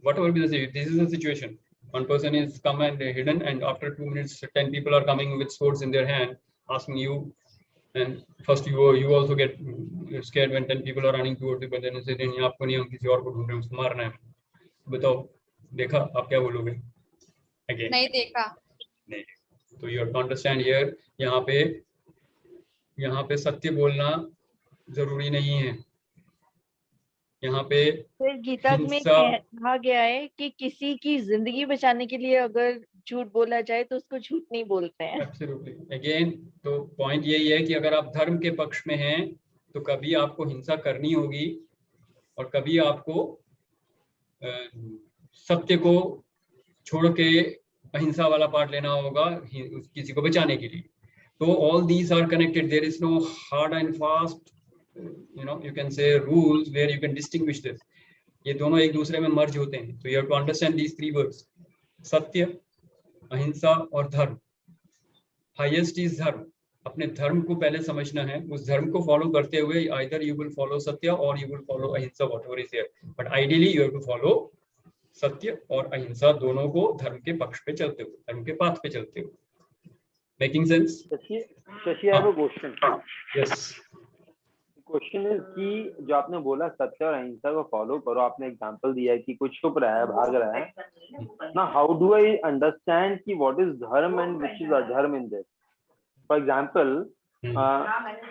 Whatever be the situation, this is the situation. One person is come and hidden, and after 2 minutes 10 people are coming with swords in their hand asking you, and first you also get scared when 10 people are running towards you, but then you say नहीं आपको नहीं, हम किसी और को ढूंढ रहे हैं, उसको मारना है. बताओ, देखा? आप क्या बोलोगे? Again, नहीं देखा. नहीं। तो you have to understand here, यहाँ पे सत्य बोलना जरूरी नहीं है। यहाँ पे फिर गीता में हिंसा, कहा गया है कि किसी की जिंदगी बचाने के लिए अगर झूठ बोला जाए तो उसको झूठ नहीं बोलते हैं। एब्सोल्युटली, अगेन तो पॉइंट यही है कि अगर आप धर्म के पक्ष में हैं तो कभी आपको हिंसा करनी होगी और कभी आपको सत्य को छोड़ के अहिंसा वाला पार्ट लेना होगा किसी को बचाने के लिए। तो all these are connected, there is no hard and fast you can say rules where you can distinguish this. ये दोनों एक दूसरे में मर्ज होते हैं। तो you have to understand these three words, सत्य, अहिंसा और धर्म। हाईएस्ट इज धर्म। अपने धर्म को पहले समझना है, उस धर्म को फॉलो करते हुए either you will follow सत्य और you will follow अहिंसा, whatever is there, but ideally you have to follow सत्य और अहिंसा दोनों को धर्म के पक्ष पे चलते हुए, धर्म के पाथ पे चलते हुए। Making sense? Shashi, I have a question. Yes. Question is कि जो आपने बोला सत्य और अहिंसा को फॉलो करो, आपने एग्जांपल दिया है कि कुछ छुप रहा है, भाग रहा है ना, हाउ डू आई अंडरस्टैंड कि व्हाट इज धर्म एंड व्हिच इज अधर्म in this? For example,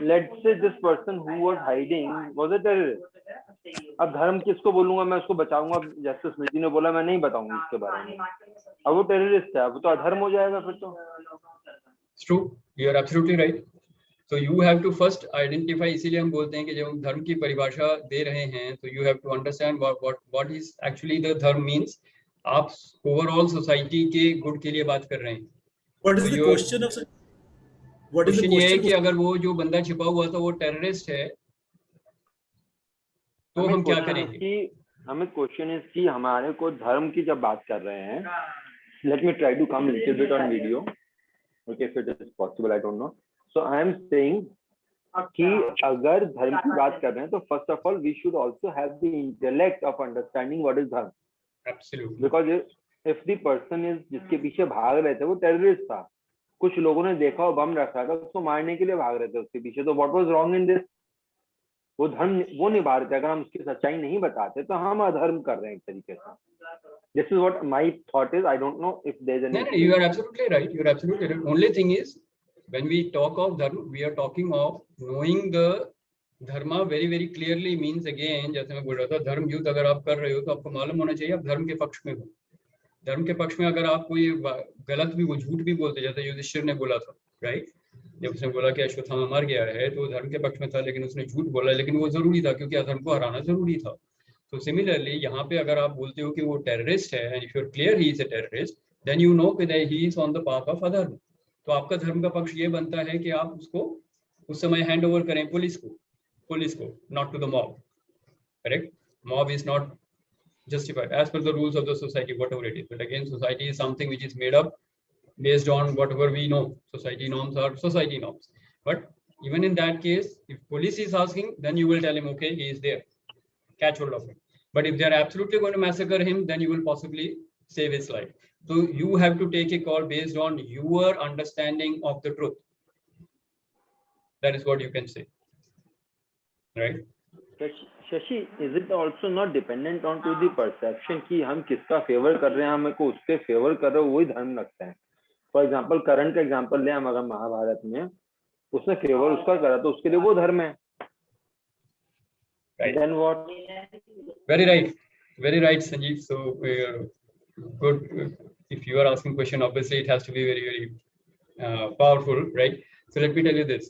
let's say this person who was hiding was a terrorist. अब धर्म किसको बोलूंगा? मैं उसको बचाऊंगा, जैसे स्मृति ने बोला मैं नहीं बताऊंगा उसके बारे में। अब वो टेररिस्ट है, वो तो अधर्म हो जाएगा फिर तो। It's true, you are absolutely right. So you have to first identify, इसीलिए हम बोलते हैं कि जब हम धर्म की परिभाषा दे रहे हैं तो you have to understand what is actually the धर्म means. आप ओवरऑल सोसाइटी के गुड के लिए बात कर रहे हैं। What is the question of what is the question ये है question? कि अगर वो जो बंदा छिपा हुआ था वो टेररिस्ट है तो हम क्या करेंगे? हमें क्वेश्चन इज कि हमारे को धर्म की जब बात कर रहे हैं, let me try to come little bit on video, okay, if it is possible, I don't know. So I am saying कि अगर धर्म की बात कर रहे हैं तो first of all we should also have the intellect of understanding what is धर्म. Absolutely. Because if the person is जिसके पीछे भाग रहे थे वो टेररिस्ट था, कुछ लोगों ने देखा और बम रखा था, उसको मारने के लिए भाग रहे थे उसके पीछे, तो what was wrong in this? वो धर्म वो निभा रहे थे। अगर हम उसकी सच्चाई नहीं बताते तो हम अधर्म कर रहे हैं एक तरीके से। This is what my thought is. I don't know if there's any. No, you are absolutely right. You are absolutely right. Only thing is, when we talk of dharma, we are talking of knowing the dharma very very clearly means again, जैसे मैं बोल रहा था, धर्म युद्ध अगर आप कर रहे हो तो आपको मालूम होना चाहिए आप धर्म के पक्ष में हो। धर्म के पक्ष में अगर आप कोई गलत भी, वो झूठ भी बोलते, जैसे युधिष्ठिर ने बोला था, राइट? जब उसने बोला कि अश्वत्थामा मर गया है तो धर्म के पक्ष में था, लेकिन उसने झूठ बोला, लेकिन वो जरूरी था क्योंकि अधर्म को हराना जरूरी था। तो सिमिलरली यहाँ पे अगर आप बोलते हो कि वो टेररिस्ट है, and if you are clear he is a terrorist, then you know कि he is on the path of adharma. तो आपका धर्म का पक्ष ये बनता है कि आप उसको उस समय हैंड ओवर करें पुलिस को, not to the mob, correct? Mob is not justified as per the rules of the society, whatever it is. But again, society is something which is made up based on whatever we know. Society norms are society norms. But even in that case, if police is asking, then you will tell him, okay, he is there, catch hold of him. But if they are absolutely going to massacre him, then you will possibly save his life. So you have to take a call based on your understanding of the truth. That is what you can say, right? Shashi, is it also not dependent on to the perception कि हम किसका favour कर रहे हैं, हमें को उसके favour कर रहे हो वही धर्म लगता है? फॉर एग्जांपल करंट का एग्जांपल ले, हम अगर महाभारत में उसने फेवर उसका करा तो उसके लिए वो धर्म है। Right. Then what? Very right, Sanjeev. So good. If you are asking question, obviously it has to be very powerful, right? So let me tell you this.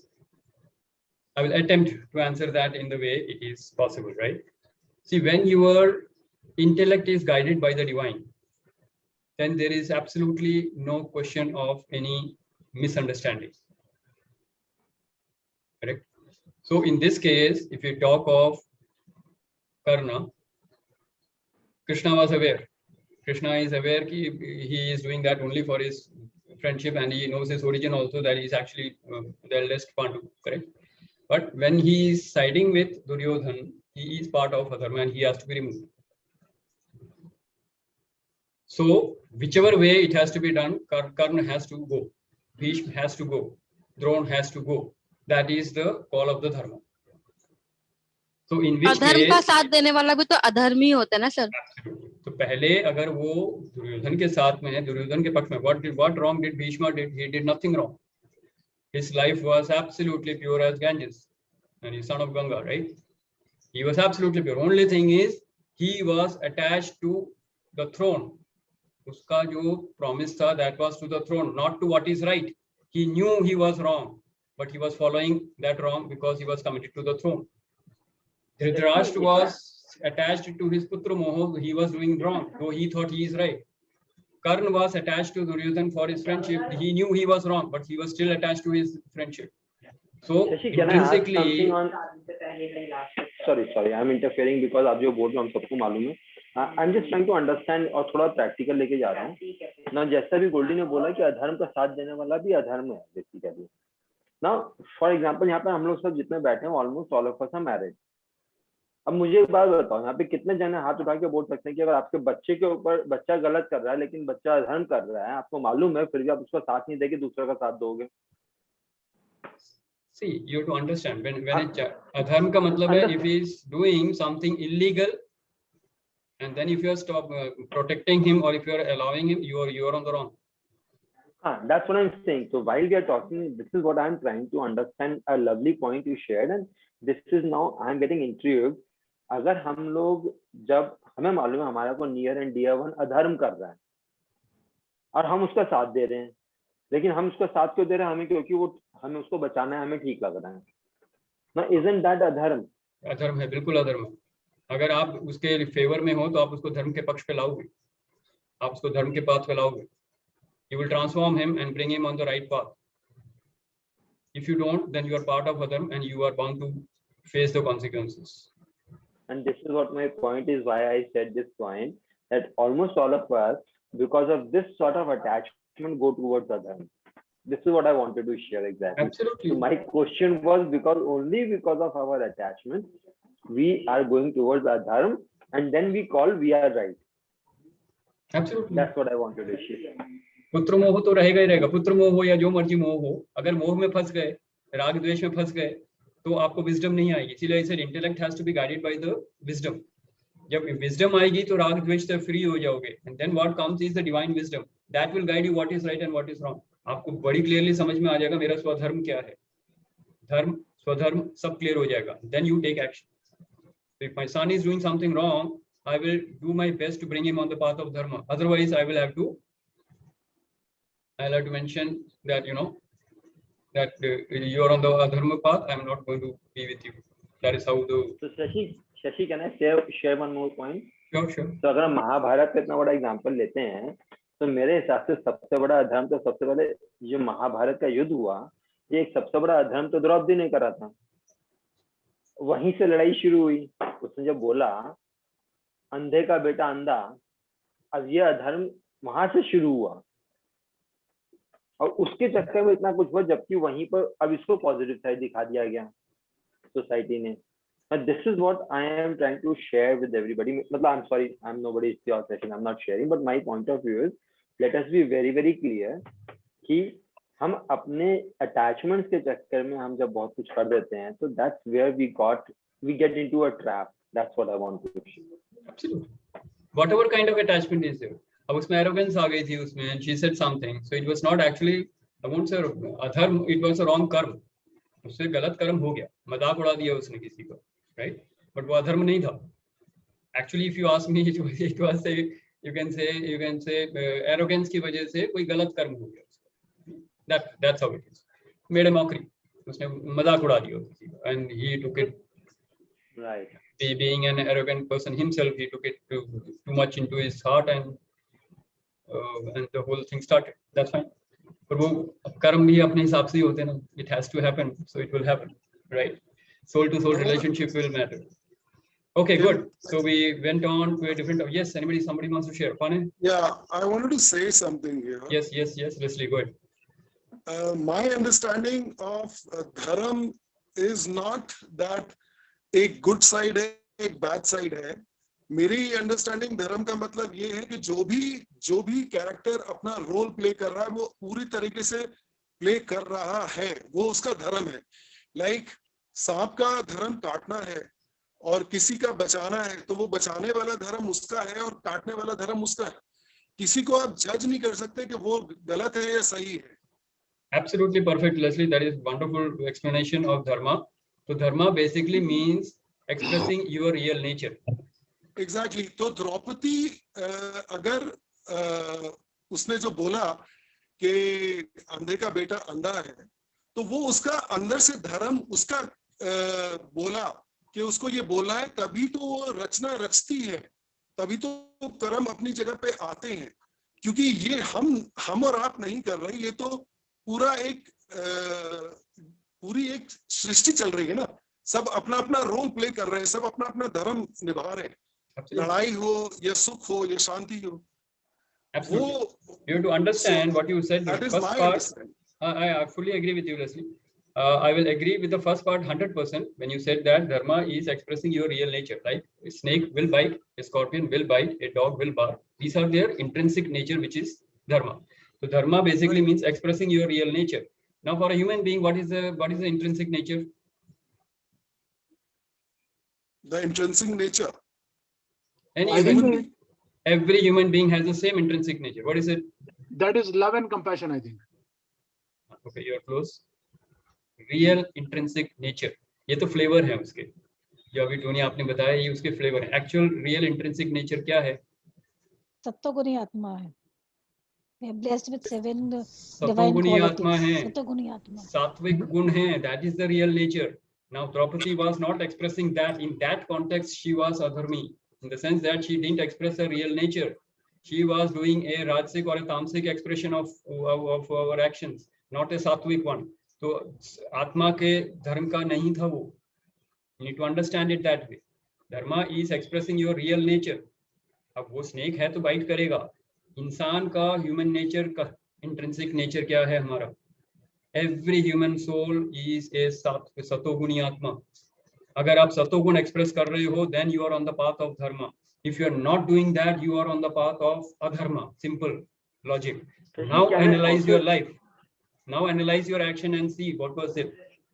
I will attempt to answer that in the way it is possible, right? See, when your intellect is guided by the divine, then there is absolutely no question of any misunderstanding, correct? So in this case, if you talk of Karna, Krishna was aware. Krishna is aware that he is doing that only for his friendship, and he knows his origin also, that he is actually the eldest Pandu, correct? But when he is siding with Duryodhan, he is part of Adharma and he has to be removed. So whichever way it has to be done, Karna has to go, Bhishma has to go, Drona has to go. That is the call of the dharma. So in which अधर्म case, का साथ देने वाला भी तो अधर्मी होता है ना सर? तो पहले अगर वो दुर्योधन के साथ में है, दुर्योधन के पक्ष में, what wrong did Bhishma did? He did nothing wrong. His life was absolutely pure as Ganges, and he's son of Ganga, right? He was absolutely pure. Only thing is he was attached to the throne. Uska jo promise tha, that was to the throne, not to what is right. He knew he was wrong, but he was following that wrong because he was committed to the throne. Dhritarashtra was attached to his putra moho. He was doing wrong, though he thought he is right. Karna was attached to Duryodhan for his friendship. He knew he was wrong, but he was still attached to his friendship. So Shashi, can I ask intrinsically, something on? Sorry, I'm interfering because आप जो बोल रहे हो हम सबको मालूम है. I'm just trying to understand और थोड़ा practical लेके जा रहा हूँ. ना जैसा भी गोल्डी ने बोला कि अधर्म का साथ देने वाला भी अधर्म है basically. Now, for example, यहाँ पे हम लोग सब जितने बैठे हैं, almost all of us are married. अब मुझे एक बात बताओ, यहाँ पे कितने जने हाथ उठा के बोल सकते हैं कि अगर आपके बच्चे के ऊपर बच्चा गलत कर रहा है लेकिन बच्चा अधर्म कर रहा है, आपको मालूम है, फिर भी आप उसका साथ नहीं देके दूसरे का साथ दोगे? see, you have to understand when it adharm का मतलब है if he is doing something illegal, and then if you are stop protecting him or if you are allowing him, you are on the wrong. That's what I'm saying. So while we are talking, this is what I'm trying to understand. A lovely point you shared, and this is now I'm getting intrigued. अगर हम लोग जब हमें मालूम है हमारा को near and dear one अधर्म कर रहा है और हम उसका साथ दे रहे हैं, लेकिन हम उसका साथ क्यों दे रहे हैं? हमें क्योंकि वो हमें उसको बचाना है, हमें ठीक लग रहा है ना. isn't that अधर्म? अधर्म है, बिल्कुल अधर्म है. अगर आप उसके फेवर में हो तो आप उसको धर्म के पक्ष पे लाओगे, आप उसको धर्म के पाथ पे लाओगे. You will transform him and bring him on the right path. If you don't, then you are part of adharm and you are bound to face the consequences. And this is what my point is, why I said this point, that almost all of us, because of this sort of attachment, go towards adharm. This is what I wanted to share exactly. Absolutely. So my question was only because of our attachment, we are going towards adharm, and then we are right. Absolutely. That's what I wanted to share. पुत्र मोह तो रहेगा ही रहेगा. पुत्र मोह हो या जो मर्जी मोह हो, अगर मोह में फंस गए, राग द्वेष में फंस गए, तो आपको विजडम नहीं आएगी. इसीलिए इसे intellect has to be guided by the wisdom. जब विजडम आएगी तो राग द्वेष से फ्री हो जाओगे, and then what comes is the divine wisdom that will guide you what is right and what is wrong. आपको बड़ी क्लियरली समझ में आ जाएगा मेरा स्वधर्म क्या है, धर्म स्वधर्म सब क्लियर हो जाएगा. Then you take action. If my son is doing something wrong, I will do my best to bring him on the path of dharma. Otherwise, I'll have to mention that, that you are on the adharma path. I'm not going to be with you. That is how the. So Shashi, can I share one more point? Sure. तो अगर हम महाभारत का इतना बड़ा example लेते हैं, तो मेरे हिसाब से सबसे बड़ा अधर्म तो सबसे पहले जो महाभारत का युद्ध हुआ, ये एक सबसे बड़ा अधर्म तो द्रौपदी ने करा था. वहीं से लड़ाई शुरू हुई. उसने जब बोला अंधे का बेटा अंधा, अब ये अधर्म वहां से शुरू हुआ और उसके चक्कर में इतना कुछ हुआ, जबकि वहीं पर अब इसको पॉजिटिव साइड दिखा दिया गया सोसाइटी ने. This is what I am trying to share with everybody. मतलब I am sorry, I am nobody is your session, I am not sharing, but my point of view is let us be very very clear कि हम अपने attachments के चक्कर में हम जब बहुत कुछ कर देते हैं, तो that's where we get into a trap. That's what I want to share. Absolutely. Whatever kind of attachment is there. अब उसमें arrogance आ गई थी उसमें, and she said something. So it was not actually, I won't say adharm, it was a wrong कर्म. उससे गलत कर्म हो गया, मजाक उड़ा दिया उसने किसी को, right? But वो अधर्म नहीं था. Actually, if you ask me, it was you can say arrogance की वजह से कोई गलत कर्म हो गया उसका. That's how it is. Made a mockery. उसने मजाक उड़ा दिया किसी को, and he took it. Right. Being an arrogant person himself, he took it too much into his heart, and the whole thing started. That's fine. पर वो कर्म भी अपने हिसाब से ही होते हैं ना. It has to happen, so it will happen, right? Soul to soul relationship will matter. Okay, good. So we went on to a different. Yes, somebody wants to share. Pane? Yeah, I wanted to say something here. Yes, Leslie, go ahead. My understanding of dharma is not that एक good side है, एक bad side है. मेरी understanding धर्म का मतलब ये है कि जो भी कैरेक्टर अपना रोल प्ले कर रहा है वो पूरी तरीके से प्ले कर रहा है, वो उसका धर्म है. लाइक सांप का धर्म काटना है, और किसी का बचाना है तो वो बचाने वाला धर्म उसका है और काटने वाला धर्म उसका है। किसी को आप जज नहीं कर सकते कि वो गलत है या सही है। Absolutely perfect, Leslie. That is wonderful explanation of dharma. So dharma basically means expressing your real nature. Exactly. तो द्रौपदी अगर उसने जो बोला कि अंधे का बेटा अंधा है, तो वो उसका अंदर से धर्म उसका बोला कि उसको ये बोला है, तभी तो वो रचना रचती है, तभी तो कर्म अपनी जगह पे आते हैं। क्योंकि ये हम और आप नहीं कर रहे, ये तो पूरा पूरी एक सृष्टि चल रही है ना। सब अपना अपना रोल प्ले कर रहे हैं, सब अपना अपना धर्म निभा रहे हैं। लड़ाई हो या सुख हो या शांति हो। Absolutely. You have to understand what you said. That is First my part, understanding. I fully agree with you, Leslie. I will agree with the first part 100% when you said that dharma is expressing your real nature. Like a snake will bite, a scorpion will bite, a dog will bark. These are their intrinsic nature, which is dharma. So dharma basically means expressing your real nature. Now, for a human being, what is the intrinsic nature? The intrinsic nature. Every human being has the same intrinsic nature. What is it? That is love and compassion, I think. Okay, you are close. Real intrinsic nature. ये तो flavour है उसके, जो अभी Tony आपने बताया, ये उसके फ्लेवर है। एक्चुअल रियल इंट्रिंसिक नेचर क्या है? सत्वगुणी आत्मा है। We are blessed with 7 divine सत्वगुणी आत्मा है, सत्वगुणी आत्मा, सात्विक गुण है। That is the real nature. Now Draupadi was not expressing that. In that context, she was adharmi, in the sense that she didn't express her real nature. She was doing a rajasic or a tamasic expression of our actions, not a sattvic one. तो आत्मा के धर्म का नहीं था वो। You need to understand it that way. Dharma is expressing your real nature. अब वो स्नेक है तो बाइट करेगा। इंसान का ह्यूमन नेचर का इंट्रिंसिक नेचर क्या है हमारा? Every human soul is a सतोगुणी आत्मा। अगर आप सतोगुण एक्सप्रेस कर रहे हो, then you are on the path of dharma. If you are not doing that, you are on the path of adharma. Simple logic. Now analyze your life. Now analyze your action and see what was it.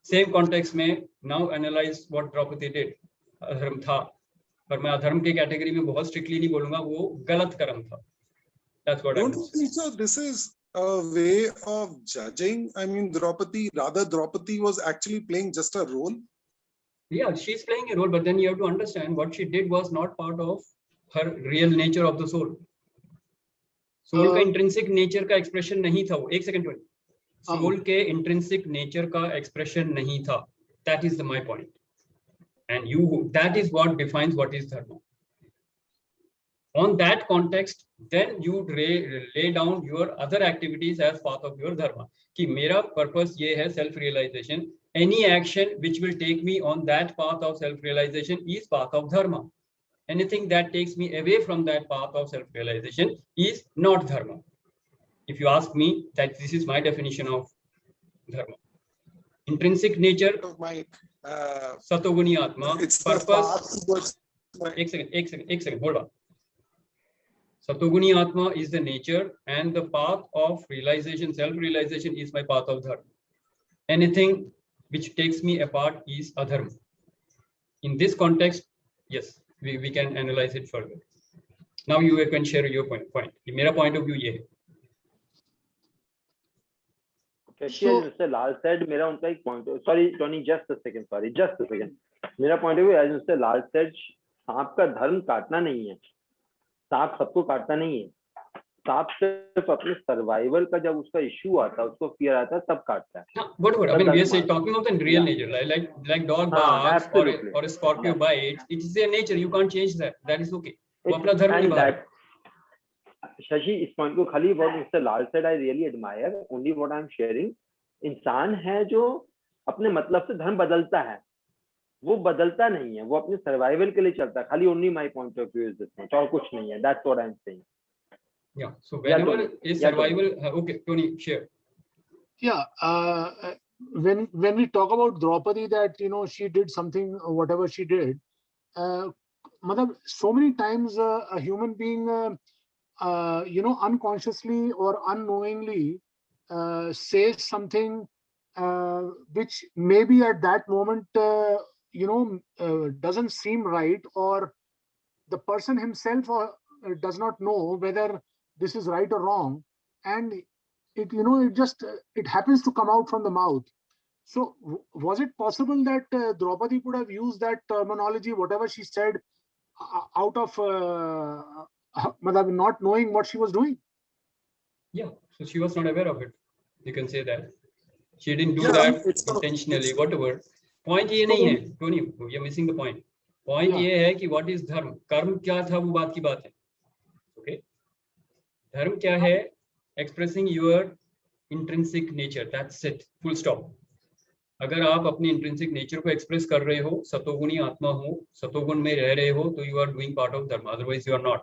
Same context में now analyze what Draupadi did. अधर्म था, पर मैं अधर्म के category में बहुत strictly नहीं बोलूंगा, वो गलत कर्म था। That's what I Don't you think so? This is a way of judging. I mean, Draupadi was actually playing just a role. Yeah, she's playing a role, but then you have to understand what she did was not part of her real nature of the soul. Soul का intrinsic nature का expression नहीं था वो। एक second, soul के intrinsic nature का expression नहीं था। That is my point, and that is what defines what is dharma. On that context then you lay down your other activities as part of your dharma, कि मेरा पर्पस ये है self realisation. Any action which will take me on that path of self realisation is path of dharma. Anything that takes me away from that path of self realisation is not dharma. If you ask me, that this is my definition of dharma. Intrinsic nature of my satoguni atma. Purpose. एक second, hold on. Satoguni atma is the nature, and the path of realization, self-realization, is my path of dharma. Anything which takes me apart is adharma. In this context, yes, we can analyze it further. Now you can share your point. मेरा point of view ये है। Mr. Lal said, मेरा उनका एक point, sorry Tony, just a second, मेरा point of view, as Mr. Lal said, सांप का धर्म काटना नहीं है, सांप सबको काटता नहीं है, सांप सिर्फ अपने सर्वाइवल का जब उसका इश्यू आता है, उसको फियर आता है, तब काटता है। But I mean, we are talking of the real nature, like dog barks or a scorpio bites. It is their nature. You can't change that. That is okay. वो अपना धर्म निभा रहा है। शशि, इस पॉइंट को खाली what Mr. Lal said I really admire. Only what I am sharing, इंसान है जो अपने मतलब से धर्म बदलता है, वो बदलता नहीं है, वो अपने सर्वाइवल के लिए चलता है। खाली only my point of view is this much, और कुछ नहीं है। That's what I am saying. Yeah. So whenever is survival, okay, Tony, share. Yeah. When we talk about Draupadi, that she did something, whatever she did, so many times a human being unconsciously or unknowingly says something which maybe at that moment doesn't seem right, or the person himself does not know whether this is right or wrong, and it happens to come out from the mouth. So was it possible that Draupadi could have used that terminology, whatever she said, out of not knowing what she was doing? Yeah, so she was not aware of it. You can say that. She didn't do Yeah, that it's not- intentionally, whatever. Point ये नहीं है, Tony, you're missing the point. Point ये है कि what is धर्म? कर्म क्या था वो बात की बात है. Okay? धर्म क्या है? Expressing your intrinsic nature. That's it. Full stop. अगर आप अपनी इंट्रिंसिक नेचर को एक्सप्रेस कर रहे हो, सतोगुणी आत्मा हो, सतोगुण में रह रहे हो, तो you are doing part of dharma, otherwise you are not.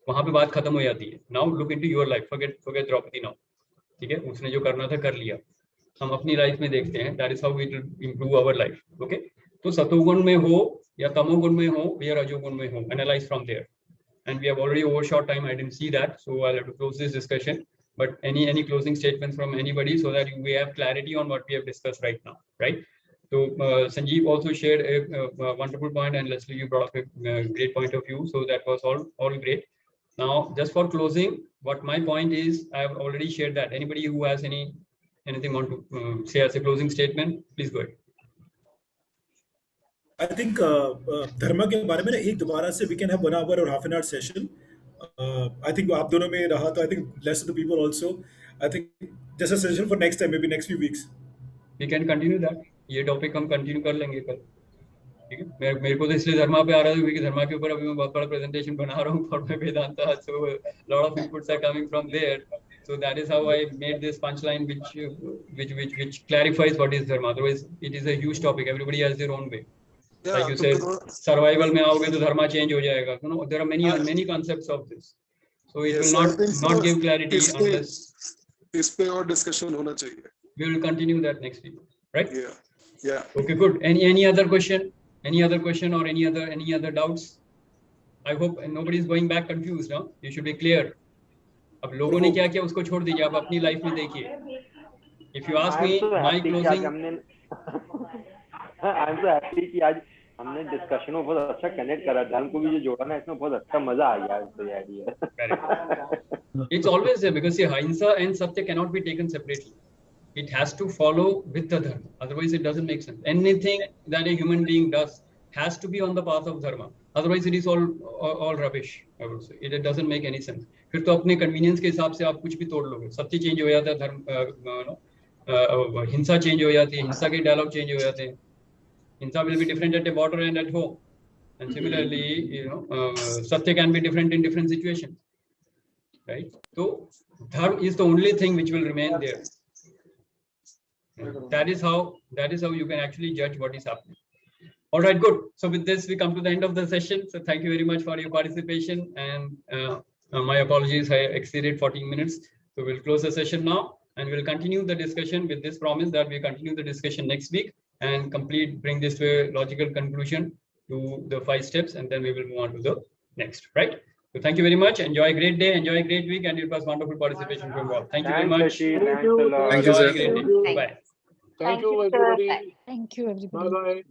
वहां पे बात खत्म हो जाती है. Now look into your life, forget Draupadi now. ठीक है, उसने जो करना था कर लिया. हम अपनी लाइफ में देखते हैं, that is how we will improve our life. Okay, तो सतोगुण में हो या तमोगुण में हो या रजोगुण में हो, analyse from there. And we have already overshot time, I didn't see that, so I have to close this discussion. But any closing statements from anybody so that we have clarity on what we have discussed right now, right? So Sanjeev also shared a wonderful point, and Leslie, you brought up a great point of view. So that was all great. Now, just for closing, what my point is, I have already shared that. Anybody who has anything want to say as a closing statement, please go ahead. I think धर्म के बारे में एक दोबारा से we can have 1 hour or half an hour session. I think आप दोनों में रहा तो I think less of the people also. I think just a session for next time, maybe next few weeks. We can continue that. ये topic हम continue कर लेंगे कल. ठीक है, मेरे को तो इसलिए धर्मा पे आ रहा है क्योंकि धर्मा के ऊपर अभी मैं बहुत बड़ा प्रेजेंटेशन बना रहा हूँ for my Vedanta, so lot of inputs are coming from there. So that is how I made this punchline which clarifies what is dharma. Otherwise it is a huge topic, everybody has their own way. Yeah, like you said, survival में आओगे तो धर्मा change हो जाएगा. You know, there are many concepts of this, so it Yes, will not give clarity unless इस पे और discussion होना चाहिए. we will continue that next week, right? Yeah. Okay, good. Any other question? Any other question or any other doubts? I hope nobody is going back confused. No, you should be clear. अब लोगों ने क्या किया उसको छोड़ दीजिए, आप अपनी लाइफ में देखिए. If you ask me, my closing. I'm so happy कि आज हमने डिस्कशन में बहुत अच्छा कनेक्ट करा. धर्म को भी जो जोड़ा ना, इसमें बहुत अच्छा मजा आ गया. तो ये idea. It's always there because see, Ahimsa and Satya cannot be taken separately. It has to follow with the dharma. Otherwise, it doesn't make sense. Anything that a human being does has to be on the path of dharma. Otherwise, it is all rubbish. I would say it doesn't make any sense. फिर तो अपने convenience के हिसाब से आप कुछ भी तोड़ लोगे. सत्य चेंज हो जाता है, धर्म हिंसा चेंज हो जाती है, हिंसा के डायलॉग चेंज हो जाते हैं. Hinsa will be different at the border and at home, and similarly, Satya can be different in different situations, right? So, dharma is the only thing which will remain there. That is how you can actually judge what is happening. All right, good. So with this, we come to the end of the session. So thank you very much for your participation, and my apologies, I exceeded 14 minutes. So we'll close the session now, and we'll continue the discussion with this promise that we continue the discussion next week and bring this to a logical conclusion to the 5 steps, and then we will move on to the next, right? So thank you very much. Enjoy a great day, enjoy a great week, and it was wonderful participation from you all. Thank you very much. Thank you. Thank you, sir. Bye. Thank you, everybody. Thank you, everybody. Bye bye.